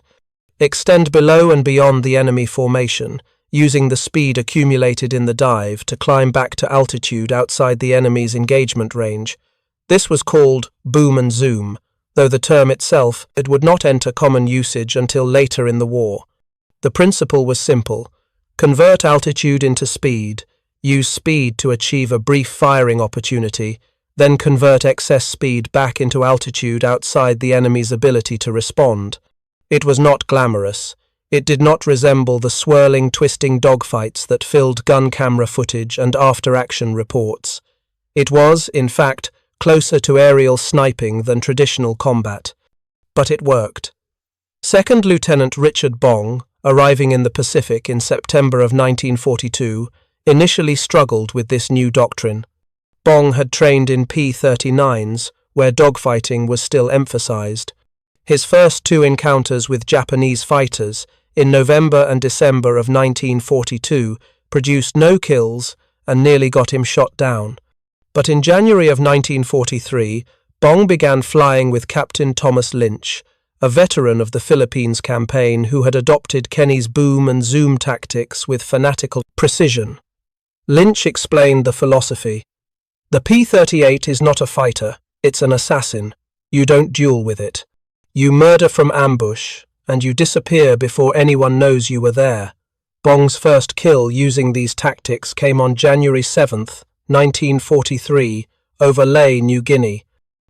Speaker 1: Extend below and beyond the enemy formation, using the speed accumulated in the dive to climb back to altitude outside the enemy's engagement range. This was called boom and zoom, though the term itself it would not enter common usage until later in the war. The principle was simple: convert altitude into speed, use speed to achieve a brief firing opportunity, then convert excess speed back into altitude outside the enemy's ability to respond. It was not glamorous. It did not resemble the swirling, twisting dogfights that filled gun camera footage and after-action reports. It was, in fact, closer to aerial sniping than traditional combat. But it worked. Second Lieutenant Richard Bong, arriving in the Pacific in September of 1942, initially struggled with this new doctrine. Bong had trained in P-39s, where dogfighting was still emphasized. His first 2 encounters with Japanese fighters, in November and December of 1942, produced no kills and nearly got him shot down. But in January of 1943, Bong began flying with Captain Thomas Lynch, a veteran of the Philippines campaign who had adopted Kenny's boom and zoom tactics with fanatical precision. Lynch explained the philosophy. The P-38 is not a fighter, it's an assassin. You don't duel with it. You murder from ambush, and you disappear before anyone knows you were there. Bong's first kill using these tactics came on January 7th, 1943, over Lae, New Guinea.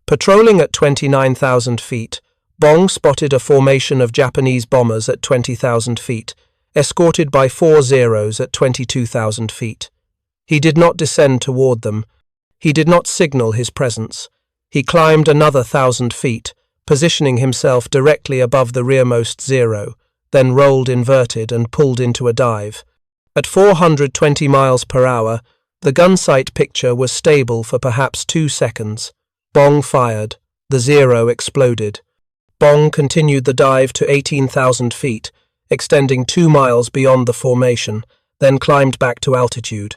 Speaker 1: Patrolling at 29,000 feet, Bong spotted a formation of Japanese bombers at 20,000 feet, escorted by 4 Zeros at 22,000 feet. He did not descend toward them. He did not signal his presence. He climbed another 1,000 feet, positioning himself directly above the rearmost Zero, then rolled inverted and pulled into a dive. At 420 miles per hour, the gunsight picture was stable for perhaps 2 seconds. Bong fired. The Zero exploded. Bong continued the dive to 18,000 feet, extending 2 miles beyond the formation, then climbed back to altitude.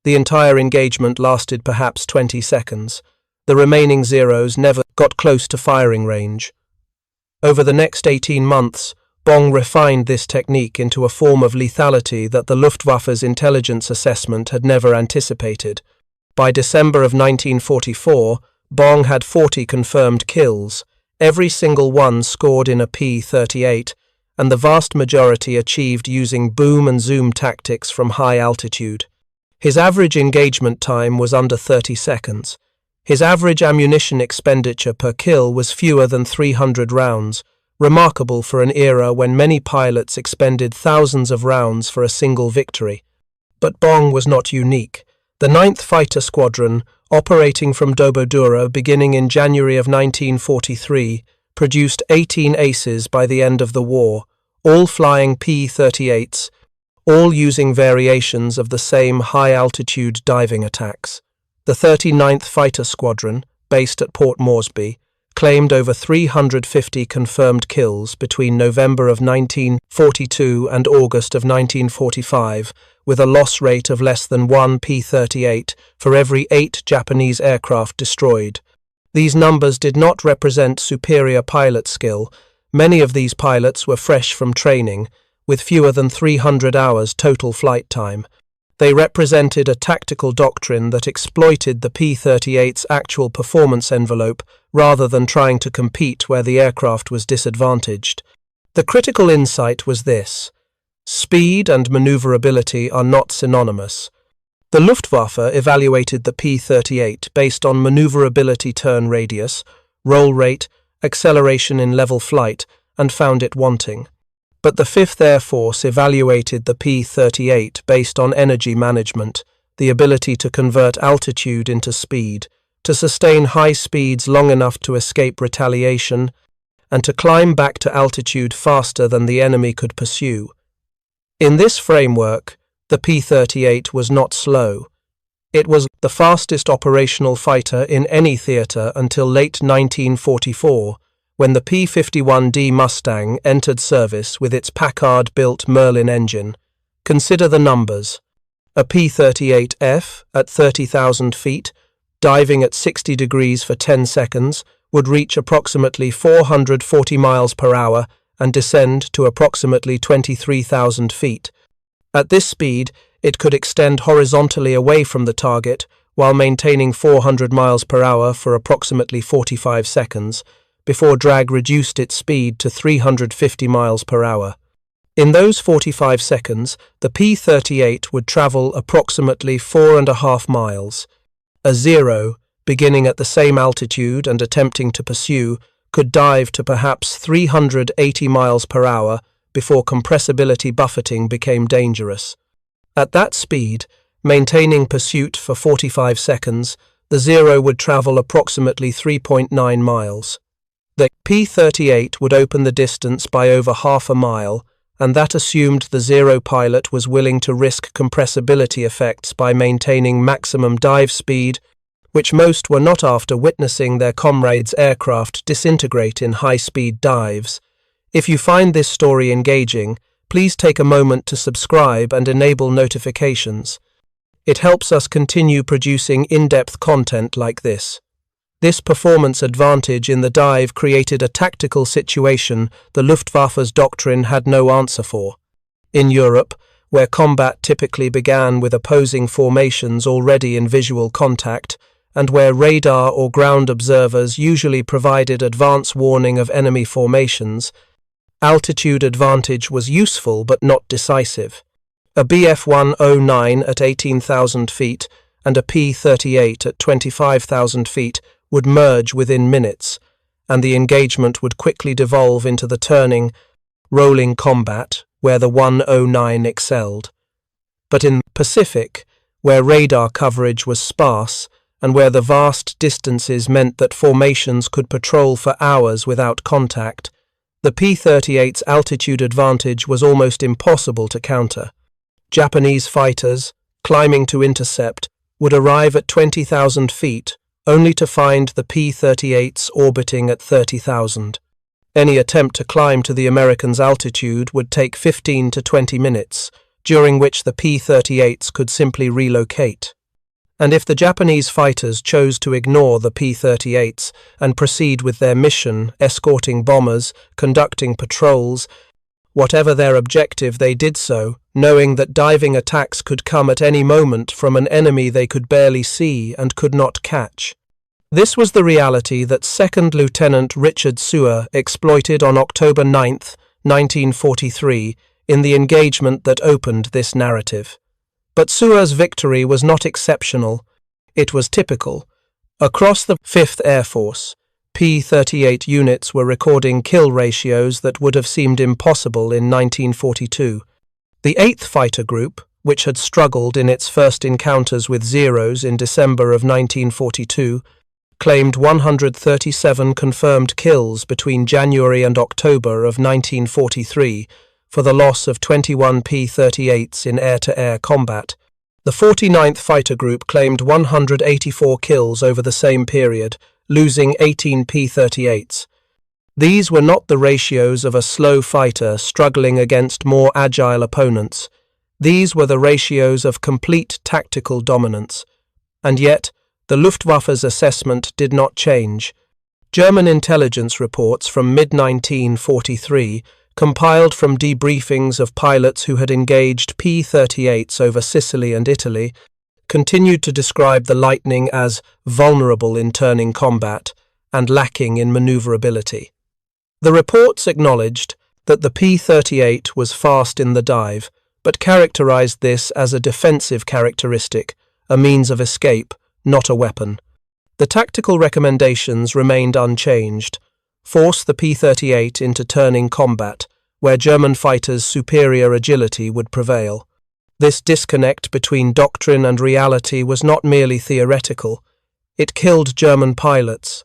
Speaker 1: The entire engagement lasted perhaps 20 seconds. The remaining Zeros never got close to firing range. Over the next 18 months, Bong refined this technique into a form of lethality that the Luftwaffe's intelligence assessment had never anticipated. By December of 1944, Bong had 40 confirmed kills, every single one scored in a P-38, and the vast majority achieved using boom and zoom tactics from high altitude. His average engagement time was under 30 seconds. His average ammunition expenditure per kill was fewer than 300 rounds, remarkable for an era when many pilots expended thousands of rounds for a single victory. But Bong was not unique. The 9th Fighter Squadron, operating from Dobodura beginning in January of 1943, produced 18 aces by the end of the war, all flying P-38s, all using variations of the same high-altitude diving attacks. The 39th Fighter Squadron, based at Port Moresby, claimed over 350 confirmed kills between November of 1942 and August of 1945, with a loss rate of less than 1 P-38 for every 8 Japanese aircraft destroyed. These numbers did not represent superior pilot skill. Many of these pilots were fresh from training, with fewer than 300 hours total flight time. They represented a tactical doctrine that exploited the P-38's actual performance envelope rather than trying to compete where the aircraft was disadvantaged. The critical insight was this: speed and maneuverability are not synonymous. The Luftwaffe evaluated the P-38 based on maneuverability, turn radius, roll rate, acceleration in level flight, and found it wanting. But the 5th Air Force evaluated the P-38 based on energy management, the ability to convert altitude into speed, to sustain high speeds long enough to escape retaliation, and to climb back to altitude faster than the enemy could pursue. In this framework, the P-38 was not slow. It was the fastest operational fighter in any theater until late 1944, when the P-51D Mustang entered service with its Packard-built Merlin engine. Consider the numbers. A P-38F at 30,000 feet, diving at 60 degrees for 10 seconds, would reach approximately 440 miles per hour and descend to approximately 23,000 feet. At this speed, it could extend horizontally away from the target while maintaining 400 miles per hour for approximately 45 seconds, before drag reduced its speed to 350 miles per hour. In those 45 seconds, the P-38 would travel approximately 4.5 miles. A Zero, beginning at the same altitude and attempting to pursue, could dive to perhaps 380 miles per hour before compressibility buffeting became dangerous. At that speed, maintaining pursuit for 45 seconds, the Zero would travel approximately 3.9 miles. The P-38 would open the distance by over half a mile, and that assumed the Zero pilot was willing to risk compressibility effects by maintaining maximum dive speed, which most were not after witnessing their comrades' aircraft disintegrate in high-speed dives. If you find this story engaging, please take a moment to subscribe and enable notifications. It helps us continue producing in-depth content like this. This performance advantage in the dive created a tactical situation the Luftwaffe's doctrine had no answer for. In Europe, where combat typically began with opposing formations already in visual contact, and where radar or ground observers usually provided advance warning of enemy formations, altitude advantage was useful but not decisive. A Bf-109 at 18,000 feet and a P-38 at 25,000 feet would merge within minutes, and the engagement would quickly devolve into the turning, rolling combat where the 109 excelled. But in the Pacific, where radar coverage was sparse and where the vast distances meant that formations could patrol for hours without contact, the P-38's altitude advantage was almost impossible to counter. Japanese fighters, climbing to intercept, would arrive at 20,000 feet, only to find the P-38s orbiting at 30,000. Any attempt to climb to the Americans' altitude would take 15 to 20 minutes, during which the P-38s could simply relocate. And if the Japanese fighters chose to ignore the P-38s and proceed with their mission, escorting bombers, conducting patrols, whatever their objective, they did so, knowing that diving attacks could come at any moment from an enemy they could barely see and could not catch. This was the reality that Second Lieutenant Richard Suhr exploited on October 9, 1943, in the engagement that opened this narrative. But Suhr's victory was not exceptional, it was typical. Across the 5th Air Force, P-38 units were recording kill ratios that would have seemed impossible in 1942. The 8th Fighter Group, which had struggled in its first encounters with Zeros in December of 1942, claimed 137 confirmed kills between January and October of 1943 for the loss of 21 P-38s in air-to-air combat. The 49th Fighter Group claimed 184 kills over the same period, losing 18 P-38s. These were not the ratios of a slow fighter struggling against more agile opponents. These were the ratios of complete tactical dominance. And yet, the Luftwaffe's assessment did not change. German intelligence reports from mid-1943, compiled from debriefings of pilots who had engaged P-38s over Sicily and Italy, continued to describe the Lightning as vulnerable in turning combat and lacking in maneuverability. The reports acknowledged that the P-38 was fast in the dive, but characterized this as a defensive characteristic, a means of escape, not a weapon. The tactical recommendations remained unchanged: force the P-38 into turning combat, where German fighters' superior agility would prevail. This disconnect between doctrine and reality was not merely theoretical. It killed German pilots.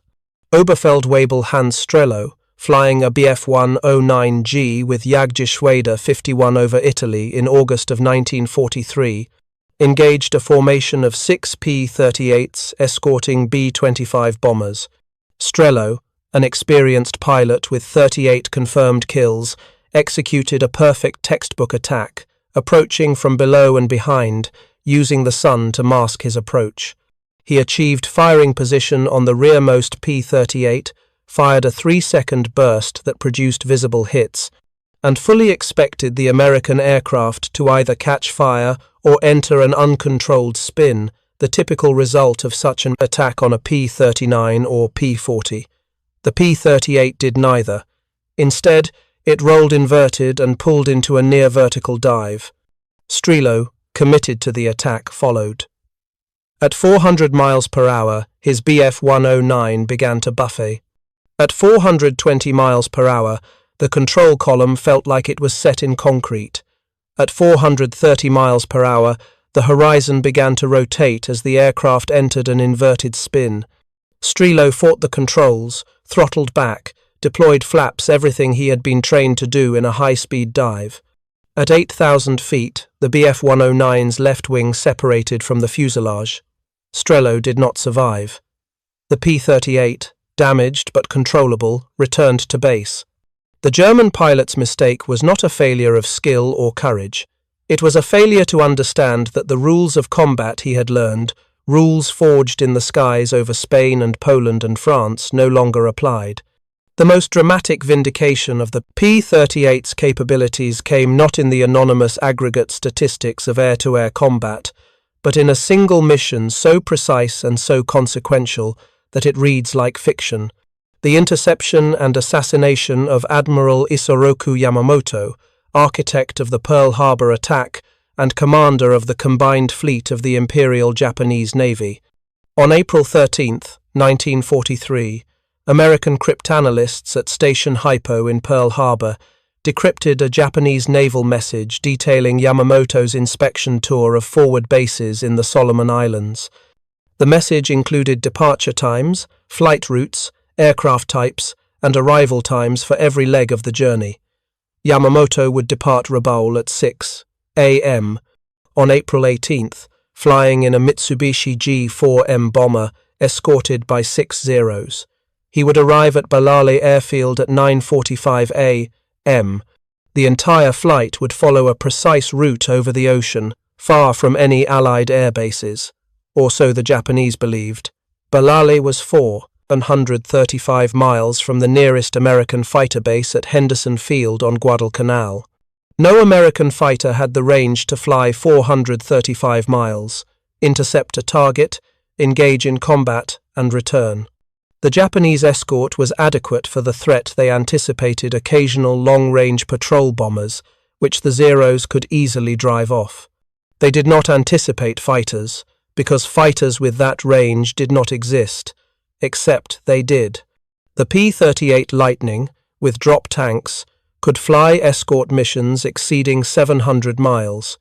Speaker 1: Oberfeldwebel Hans Strello, flying a Bf-109G with Jagdgeschwader 51 over Italy in August of 1943, engaged a formation of 6 P-38s escorting B-25 bombers. Strello, an experienced pilot with 38 confirmed kills, executed a perfect textbook attack, approaching from below and behind, using the sun to mask his approach. He achieved firing position on the rearmost P-38, fired a 3-second burst that produced visible hits, and fully expected the American aircraft to either catch fire or enter an uncontrolled spin, the typical result of such an attack on a P-39 or P-40. The P-38 did neither. Instead, it rolled inverted and pulled into a near-vertical dive. Strello, committed to the attack, followed. At 400 miles per hour, his Bf-109 began to buffet. At 420 miles per hour, the control column felt like it was set in concrete. At 430 miles per hour, the horizon began to rotate as the aircraft entered an inverted spin. Strello fought the controls, throttled back, deployed flaps, everything he had been trained to do in a high-speed dive. At 8,000 feet, the Bf-109's left wing separated from the fuselage. Strello did not survive. The P-38, damaged but controllable, returned to base. The German pilot's mistake was not a failure of skill or courage. It was a failure to understand that the rules of combat he had learned, rules forged in the skies over Spain and Poland and France, no longer applied. The most dramatic vindication of the P-38's capabilities came not in the anonymous aggregate statistics of air-to-air combat, but in a single mission so precise and so consequential that it reads like fiction: the interception and assassination of Admiral Isoroku Yamamoto, architect of the Pearl Harbor attack and commander of the combined fleet of the Imperial Japanese Navy. On April 13, 1943, American cryptanalysts at Station Hypo in Pearl Harbor decrypted a Japanese naval message detailing Yamamoto's inspection tour of forward bases in the Solomon Islands. The message included departure times, flight routes, aircraft types, and arrival times for every leg of the journey. Yamamoto would depart Rabaul at 6 a.m. on April 18th, flying in a Mitsubishi G-4M bomber escorted by 6 Zeros. He would arrive at Balale Airfield at 9:45 a.m. The entire flight would follow a precise route over the ocean, far from any Allied air bases, or so the Japanese believed. Balale was 435 miles from the nearest American fighter base at Henderson Field on Guadalcanal. No American fighter had the range to fly 435 miles, intercept a target, engage in combat, and return. The Japanese escort was adequate for the threat they anticipated: occasional long-range patrol bombers, which the Zeros could easily drive off. They did not anticipate fighters, because fighters with that range did not exist, except they did. The P-38 Lightning, with drop tanks, could fly escort missions exceeding 700 miles.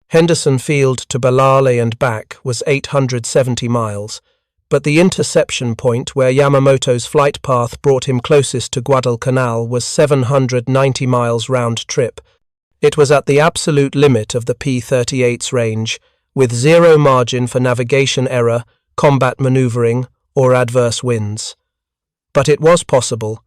Speaker 1: Henderson Field to Balale and back was 870 miles, but the interception point where Yamamoto's flight path brought him closest to Guadalcanal was 790 miles round trip. It was at the absolute limit of the P-38's range, with zero margin for navigation error, combat maneuvering, or adverse winds. But it was possible.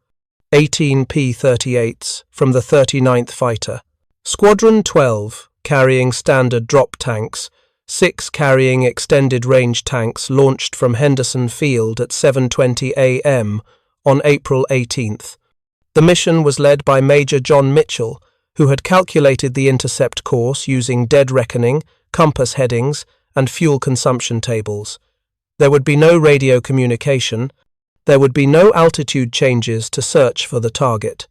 Speaker 1: 18 P-38s from the 39th Fighter. Squadron 12, carrying standard drop tanks, 6 carrying extended-range tanks launched from Henderson Field at 7:20 a.m. on April 18th. The mission was led by Major John Mitchell, who had calculated the intercept course using dead reckoning, compass headings, and fuel consumption tables. There would be no radio communication. There would be no altitude changes to search for the target.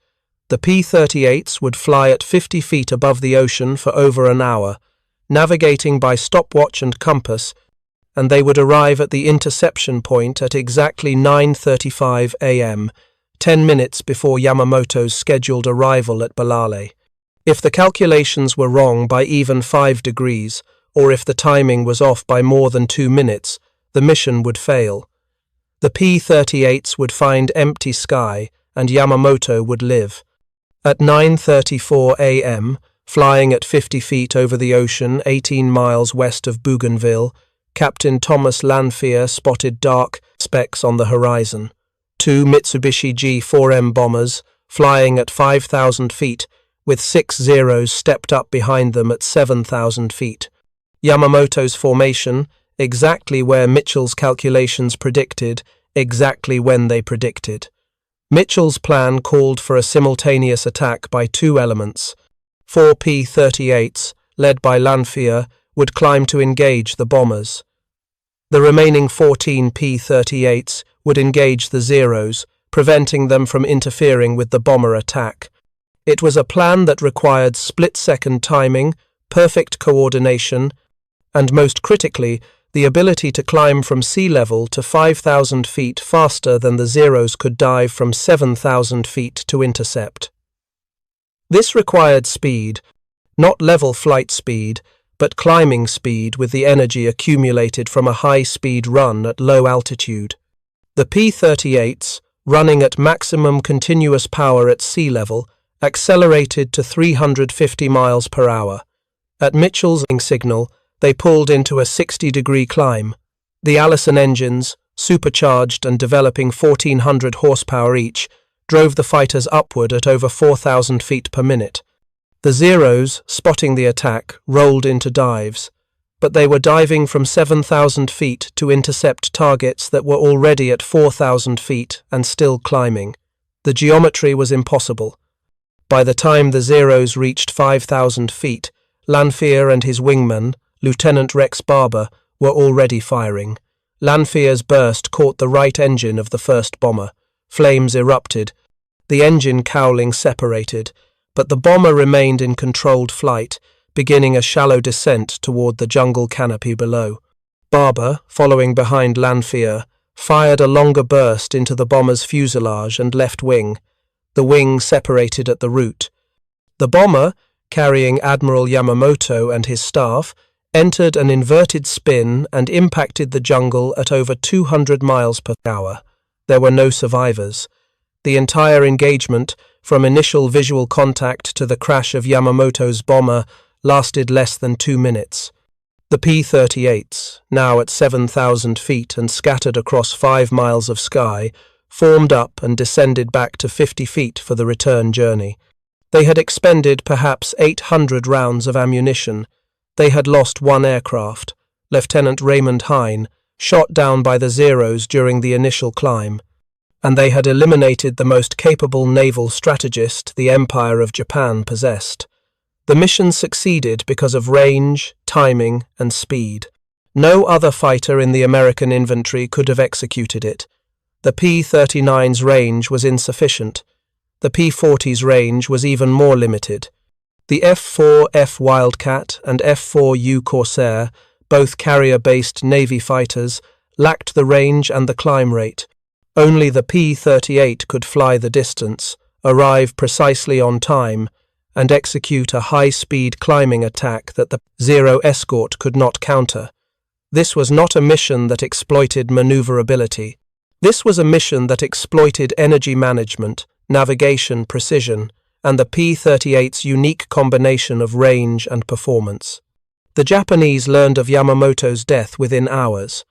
Speaker 1: The P-38s would fly at 50 feet above the ocean for over an hour, navigating by stopwatch and compass, and they would arrive at the interception point at exactly 9:35 a.m., 10 minutes before Yamamoto's scheduled arrival at Balale. If the calculations were wrong by even 5 degrees, or if the timing was off by more than 2 minutes, the mission would fail. The P-38s would find empty sky, and Yamamoto would live. At 9:34 a.m., flying at 50 feet over the ocean 18 miles west of Bougainville, Captain Thomas Lanphier spotted dark specks on the horizon. 2 Mitsubishi G-4M bombers, flying at 5,000 feet, with 6 Zeros stepped up behind them at 7,000 feet. Yamamoto's formation, exactly where Mitchell's calculations predicted, exactly when they predicted. Mitchell's plan called for a simultaneous attack by 2 elements. 4 P-38s, led by Lanphier, would climb to engage the bombers. The remaining 14 P-38s would engage the Zeros, preventing them from interfering with the bomber attack. It was a plan that required split-second timing, perfect coordination, and most critically, the ability to climb from sea level to 5,000 feet faster than the Zeros could dive from 7,000 feet to intercept. This required speed, not level flight speed, but climbing speed with the energy accumulated from a high-speed run at low altitude. The P-38s, running at maximum continuous power at sea level, accelerated to 350 miles per hour. At Mitchell's signal, they pulled into a 60-degree climb. The Allison engines, supercharged and developing 1,400 horsepower each, drove the fighters upward at over 4,000 feet per minute. The Zeros, spotting the attack, rolled into dives, but they were diving from 7,000 feet to intercept targets that were already at 4,000 feet and still climbing. The geometry was impossible. By the time the Zeros reached 5,000 feet, Lanphier and his wingman, Lieutenant Rex Barber, were already firing. Lanphier's burst caught the right engine of the first bomber. Flames erupted. The engine cowling separated, but the bomber remained in controlled flight, beginning a shallow descent toward the jungle canopy below. Barber, following behind Lanphier, fired a longer burst into the bomber's fuselage and left wing. The wing separated at the root. The bomber, carrying Admiral Yamamoto and his staff, entered an inverted spin and impacted the jungle at over 200 miles per hour. There were no survivors. The entire engagement, from initial visual contact to the crash of Yamamoto's bomber, lasted less than 2 minutes. The P-38s, now at 7,000 feet and scattered across 5 miles of sky, formed up and descended back to 50 feet for the return journey. They had expended perhaps 800 rounds of ammunition. They had lost 1 aircraft, Lieutenant Raymond Hine, shot down by the Zeros during the initial climb, and they had eliminated the most capable naval strategist the Empire of Japan possessed. The mission succeeded because of range, timing, and speed. No other fighter in the American infantry could have executed it. The P-39's range was insufficient. The P-40's range was even more limited. The F-4F Wildcat and F-4U Corsair, both carrier-based Navy fighters, lacked the range and the climb rate. Only the P-38 could fly the distance, arrive precisely on time, and execute a high-speed climbing attack that the Zero escort could not counter. This was not a mission that exploited maneuverability. This was a mission that exploited energy management, navigation precision, and the P-38's unique combination of range and performance. The Japanese learned of Yamamoto's death within hours.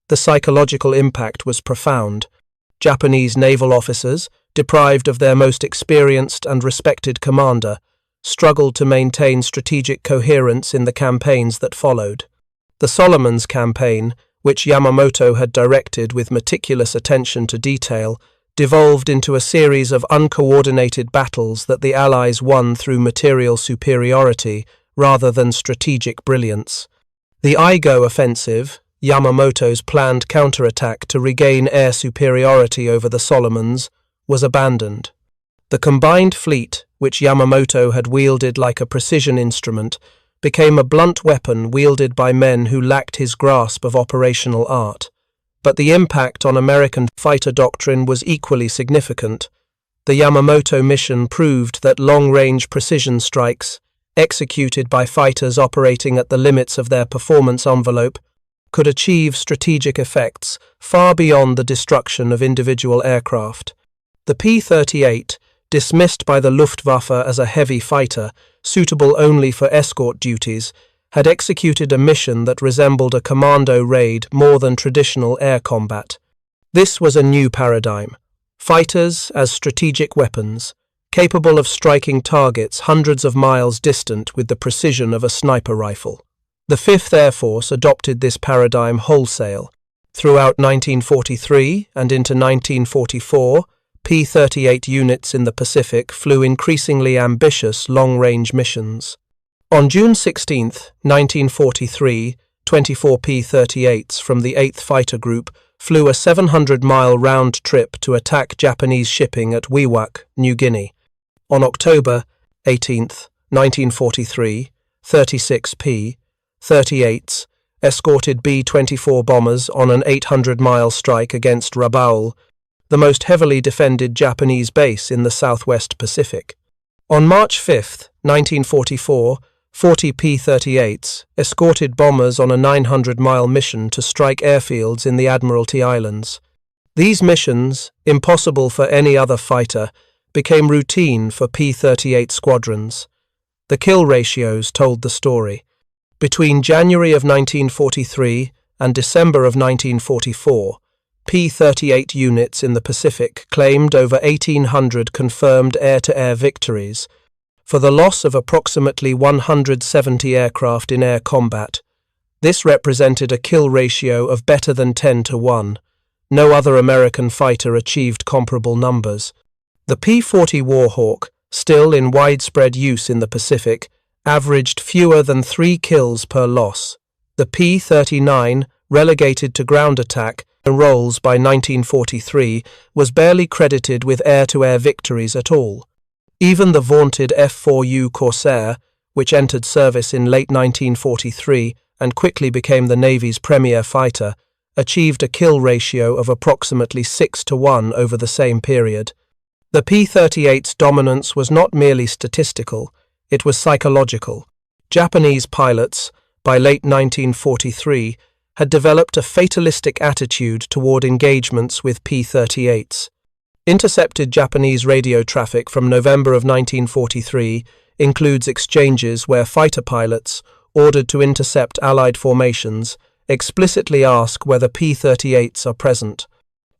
Speaker 1: The psychological impact was profound. Japanese naval officers, deprived of their most experienced and respected commander, struggled to maintain strategic coherence in the campaigns that followed. The Solomons campaign, which Yamamoto had directed with meticulous attention to detail, devolved into a series of uncoordinated battles that the Allies won through material superiority rather than strategic brilliance. The Igo offensive, Yamamoto's planned counterattack to regain air superiority over the Solomons, was abandoned. The combined fleet, which Yamamoto had wielded like a precision instrument, became a blunt weapon wielded by men who lacked his grasp of operational art. But the impact on American fighter doctrine was equally significant. The Yamamoto mission proved that long-range precision strikes, executed by fighters operating at the limits of their performance envelope, could achieve strategic effects far beyond the destruction of individual aircraft. The P-38, dismissed by the Luftwaffe as a heavy fighter, suitable only for escort duties, had executed a mission that resembled a commando raid more than traditional air combat. This was a new paradigm. Fighters as strategic weapons, capable of striking targets hundreds of miles distant with the precision of a sniper rifle. The 5th Air Force adopted this paradigm wholesale. Throughout 1943 and into 1944, P-38 units in the Pacific flew increasingly ambitious long-range missions. On June 16, 1943, 24 P-38s from the 8th Fighter Group flew a 700-mile round trip to attack Japanese shipping at Wewak, New Guinea. On October 18, 1943, 36 P-38s escorted B-24 bombers on an 800-mile strike against Rabaul, the most heavily defended Japanese base in the Southwest Pacific. On March 5, 1944, 40 P-38s escorted bombers on a 900-mile mission to strike airfields in the Admiralty Islands. These missions, impossible for any other fighter, became routine for P-38 squadrons. The kill ratios told the story. Between January of 1943 and December of 1944, P-38 units in the Pacific claimed over 1,800 confirmed air-to-air victories, for the loss of approximately 170 aircraft in air combat. This represented a kill ratio of better than 10-1. No other American fighter achieved comparable numbers. The P-40 Warhawk, still in widespread use in the Pacific, averaged fewer than 3 kills per loss. The P-39, relegated to ground attack roles by 1943, was barely credited with air-to-air victories at all. Even the vaunted F-4U Corsair, which entered service in late 1943 and quickly became the Navy's premier fighter, achieved a kill ratio of approximately 6-1 over the same period. The P-38's dominance was not merely statistical, it was psychological. Japanese pilots, by late 1943, had developed a fatalistic attitude toward engagements with P-38s. Intercepted Japanese radio traffic from November of 1943 includes exchanges where fighter pilots, ordered to intercept Allied formations, explicitly ask whether P-38s are present.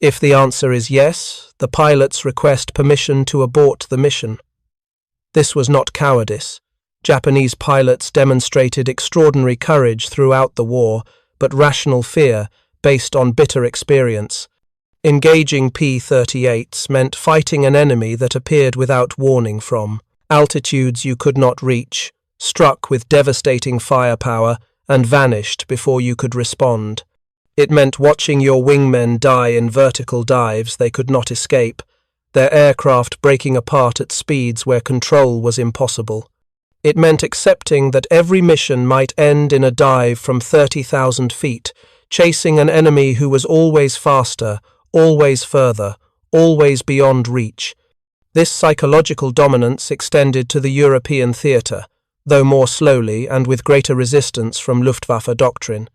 Speaker 1: If the answer is yes, the pilots request permission to abort the mission. This was not cowardice. Japanese pilots demonstrated extraordinary courage throughout the war, but rational fear based on bitter experience. Engaging P-38s meant fighting an enemy that appeared without warning from altitudes you could not reach, struck with devastating firepower, and vanished before you could respond. It meant watching your wingmen die in vertical dives they could not escape, their aircraft breaking apart at speeds where control was impossible. It meant accepting that every mission might end in a dive from 30,000 feet, chasing an enemy who was always faster, always further, always beyond reach. This psychological dominance extended to the European theatre, though more slowly and with greater resistance from Luftwaffe doctrine.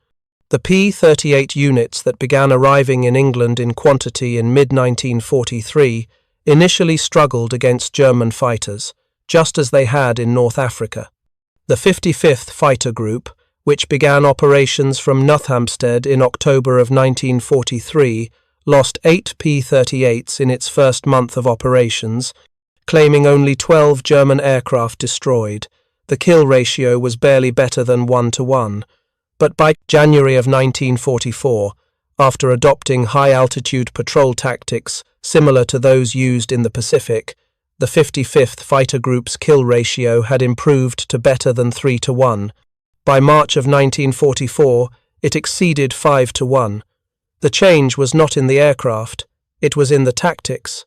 Speaker 1: The P-38 units that began arriving in England in quantity in mid-1943 initially struggled against German fighters, just as they had in North Africa. The 55th Fighter Group, which began operations from Northampstead in October of 1943, lost 8 P-38s in its first month of operations, claiming only 12 German aircraft destroyed. The kill ratio was barely better than 1-1. But by January of 1944, after adopting high-altitude patrol tactics similar to those used in the Pacific, the 55th Fighter Group's kill ratio had improved to better than 3-1. By March of 1944, it exceeded 5-1. The change was not in the aircraft, it was in the tactics.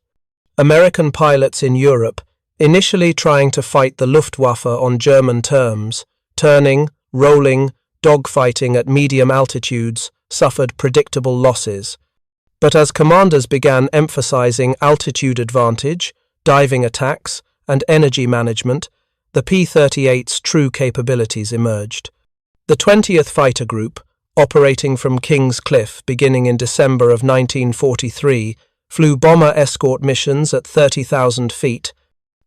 Speaker 1: American pilots in Europe, initially trying to fight the Luftwaffe on German terms, turning, rolling, dogfighting at medium altitudes, suffered predictable losses. But as commanders began emphasizing altitude advantage, diving attacks, and energy management, the P-38's true capabilities emerged. The 20th Fighter Group, operating from King's Cliff beginning in December of 1943, flew bomber escort missions at 30,000 feet,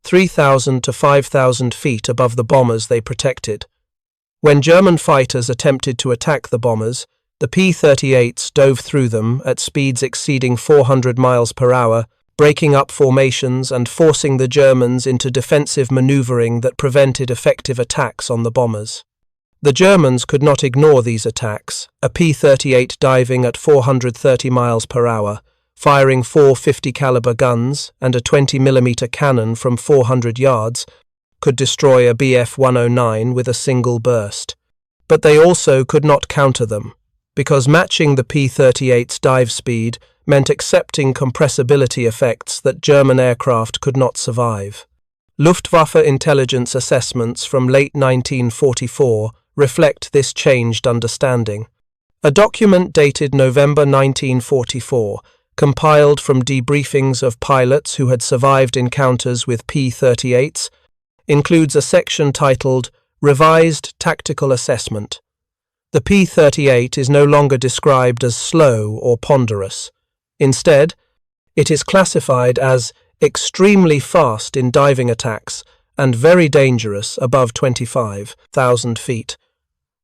Speaker 1: 3,000 to 5,000 feet above the bombers they protected. When German fighters attempted to attack the bombers, the P-38s dove through them at speeds exceeding 400 miles per hour, breaking up formations and forcing the Germans into defensive maneuvering that prevented effective attacks on the bombers. The Germans could not ignore these attacks, a P-38 diving at 430 miles per hour, firing 4 50 caliber guns and a 20mm cannon from 400 yards, could destroy a Bf-109 with a single burst. But they also could not counter them, because matching the P-38's dive speed meant accepting compressibility effects that German aircraft could not survive. Luftwaffe intelligence assessments from late 1944 reflect this changed understanding. A document dated November 1944, compiled from debriefings of pilots who had survived encounters with P-38s, includes a section titled Revised Tactical Assessment. The P-38 is no longer described as slow or ponderous. Instead, it is classified as extremely fast in diving attacks and very dangerous above 25,000 feet.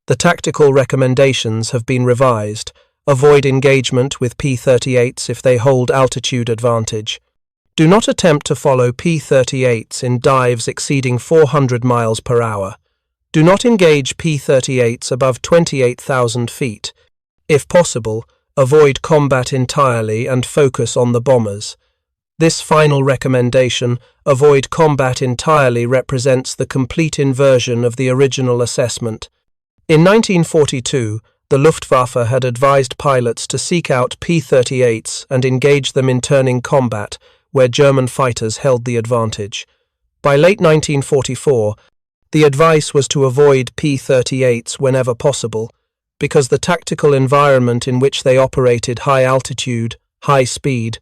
Speaker 1: The tactical recommendations have been revised. Avoid engagement with P-38s if they hold altitude advantage. Do not attempt to follow P-38s in dives exceeding 400 miles per hour. Do not engage P-38s above 28,000 feet. If possible, avoid combat entirely and focus on the bombers. This final recommendation, avoid combat entirely, represents the complete inversion of the original assessment. In 1942, the Luftwaffe had advised pilots to seek out P-38s and engage them in turning combat, where German fighters held the advantage. By late 1944, the advice was to avoid P-38s whenever possible, because the tactical environment in which they operated high altitude, high speed,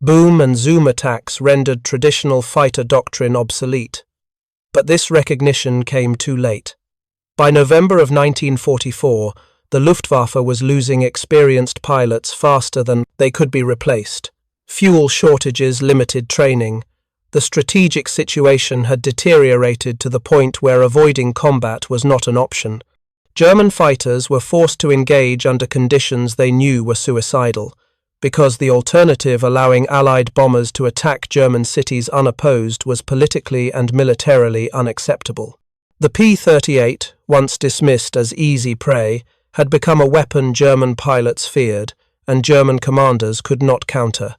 Speaker 1: boom and zoom attacks rendered traditional fighter doctrine obsolete. But this recognition came too late. By November of 1944, the Luftwaffe was losing experienced pilots faster than they could be replaced. Fuel shortages limited training. The strategic situation had deteriorated to the point where avoiding combat was not an option. German fighters were forced to engage under conditions they knew were suicidal, because the alternative, allowing Allied bombers to attack German cities unopposed, was politically and militarily unacceptable. The P-38, once dismissed as easy prey, had become a weapon German pilots feared, and German commanders could not counter.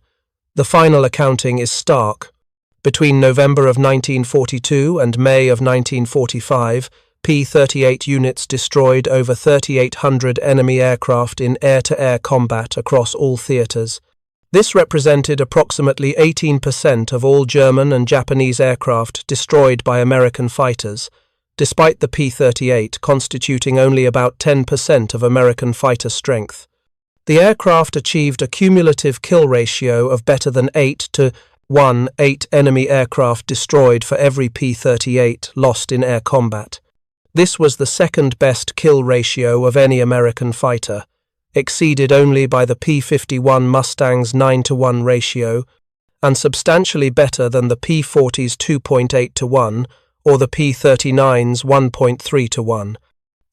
Speaker 1: The final accounting is stark. Between November of 1942 and May of 1945, P-38 units destroyed over 3,800 enemy aircraft in air-to-air combat across all theaters. This represented approximately 18% of all German and Japanese aircraft destroyed by American fighters, despite the P-38 constituting only about 10% of American fighter strength. The aircraft achieved a cumulative kill ratio of better than 8-1, 8 enemy aircraft destroyed for every P-38 lost in air combat. This was the second best kill ratio of any American fighter, exceeded only by the P-51 Mustang's 9-1 ratio, and substantially better than the P-40's 2.8-1 or the P-39's 1.3-1.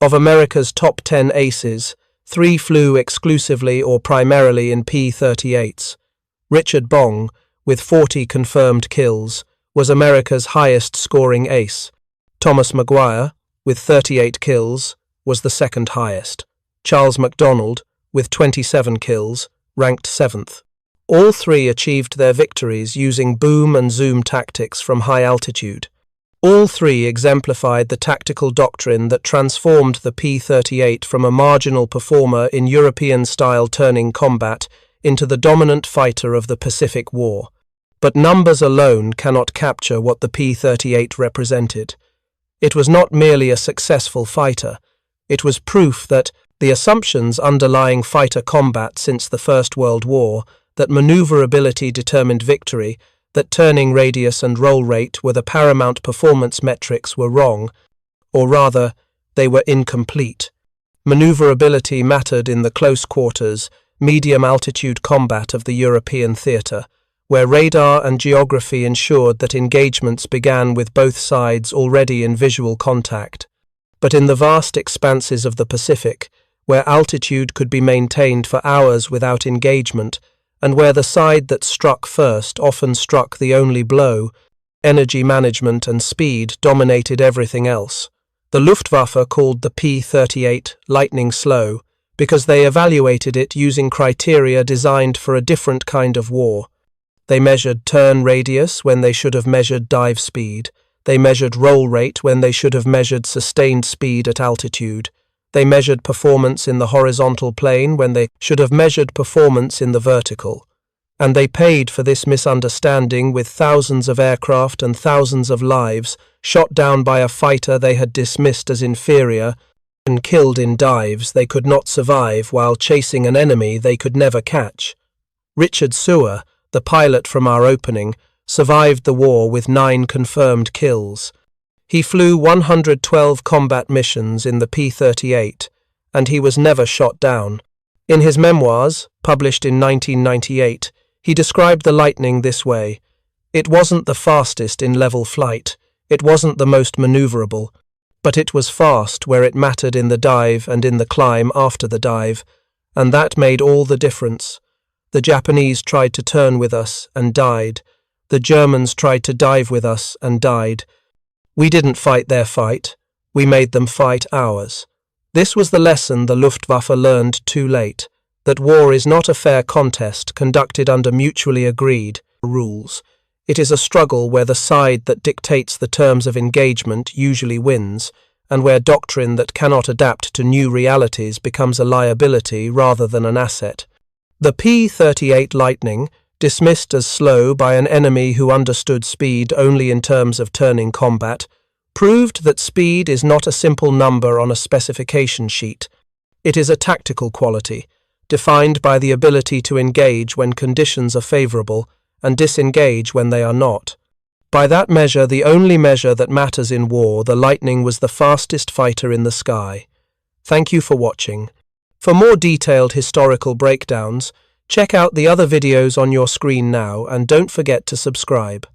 Speaker 1: Of America's top 10 aces, 3 flew exclusively or primarily in P-38s. Richard Bong, with 40 confirmed kills, was America's highest-scoring ace. Thomas Maguire, with 38 kills, was the second highest. Charles MacDonald, with 27 kills, ranked 7th. All three achieved their victories using boom and zoom tactics from high altitude. All three exemplified the tactical doctrine that transformed the P-38 from a marginal performer in European-style turning combat into the dominant fighter of the Pacific War. But numbers alone cannot capture what the P-38 represented. It was not merely a successful fighter. It was proof that the assumptions underlying fighter combat since the First World War, that maneuverability determined victory, that turning radius and roll rate were the paramount performance metrics, were wrong, or rather, they were incomplete. Maneuverability mattered in the close quarters, medium-altitude combat of the European theatre, where radar and geography ensured that engagements began with both sides already in visual contact. But in the vast expanses of the Pacific, where altitude could be maintained for hours without engagement, and where the side that struck first often struck the only blow, energy management and speed dominated everything else. The Luftwaffe called the P-38 lightning slow because they evaluated it using criteria designed for a different kind of war. They measured turn radius when they should have measured dive speed. They measured roll rate when they should have measured sustained speed at altitude. They measured performance in the horizontal plane when they should have measured performance in the vertical. And they paid for this misunderstanding with thousands of aircraft and thousands of lives shot down by a fighter they had dismissed as inferior and killed in dives they could not survive while chasing an enemy they could never catch. Richard Sewer, the pilot from our opening, survived the war with 9 confirmed kills. He flew 112 combat missions in the P-38, and he was never shot down. In his memoirs, published in 1998, he described the Lightning this way: "It wasn't the fastest in level flight, it wasn't the most maneuverable, but it was fast where it mattered in the dive and in the climb after the dive, and that made all the difference. The Japanese tried to turn with us and died. The Germans tried to dive with us and died. We didn't fight their fight, we made them fight ours." This was the lesson the Luftwaffe learned too late, that war is not a fair contest conducted under mutually agreed rules. It is a struggle where the side that dictates the terms of engagement usually wins, and where doctrine that cannot adapt to new realities becomes a liability rather than an asset. The P-38 Lightning, dismissed as slow by an enemy who understood speed only in terms of turning combat, proved that speed is not a simple number on a specification sheet. It is a tactical quality, defined by the ability to engage when conditions are favorable and disengage when they are not. By that measure, the only measure that matters in war, the Lightning was the fastest fighter in the sky. Thank you for watching. For more detailed historical breakdowns, check out the other videos on your screen now and don't forget to subscribe.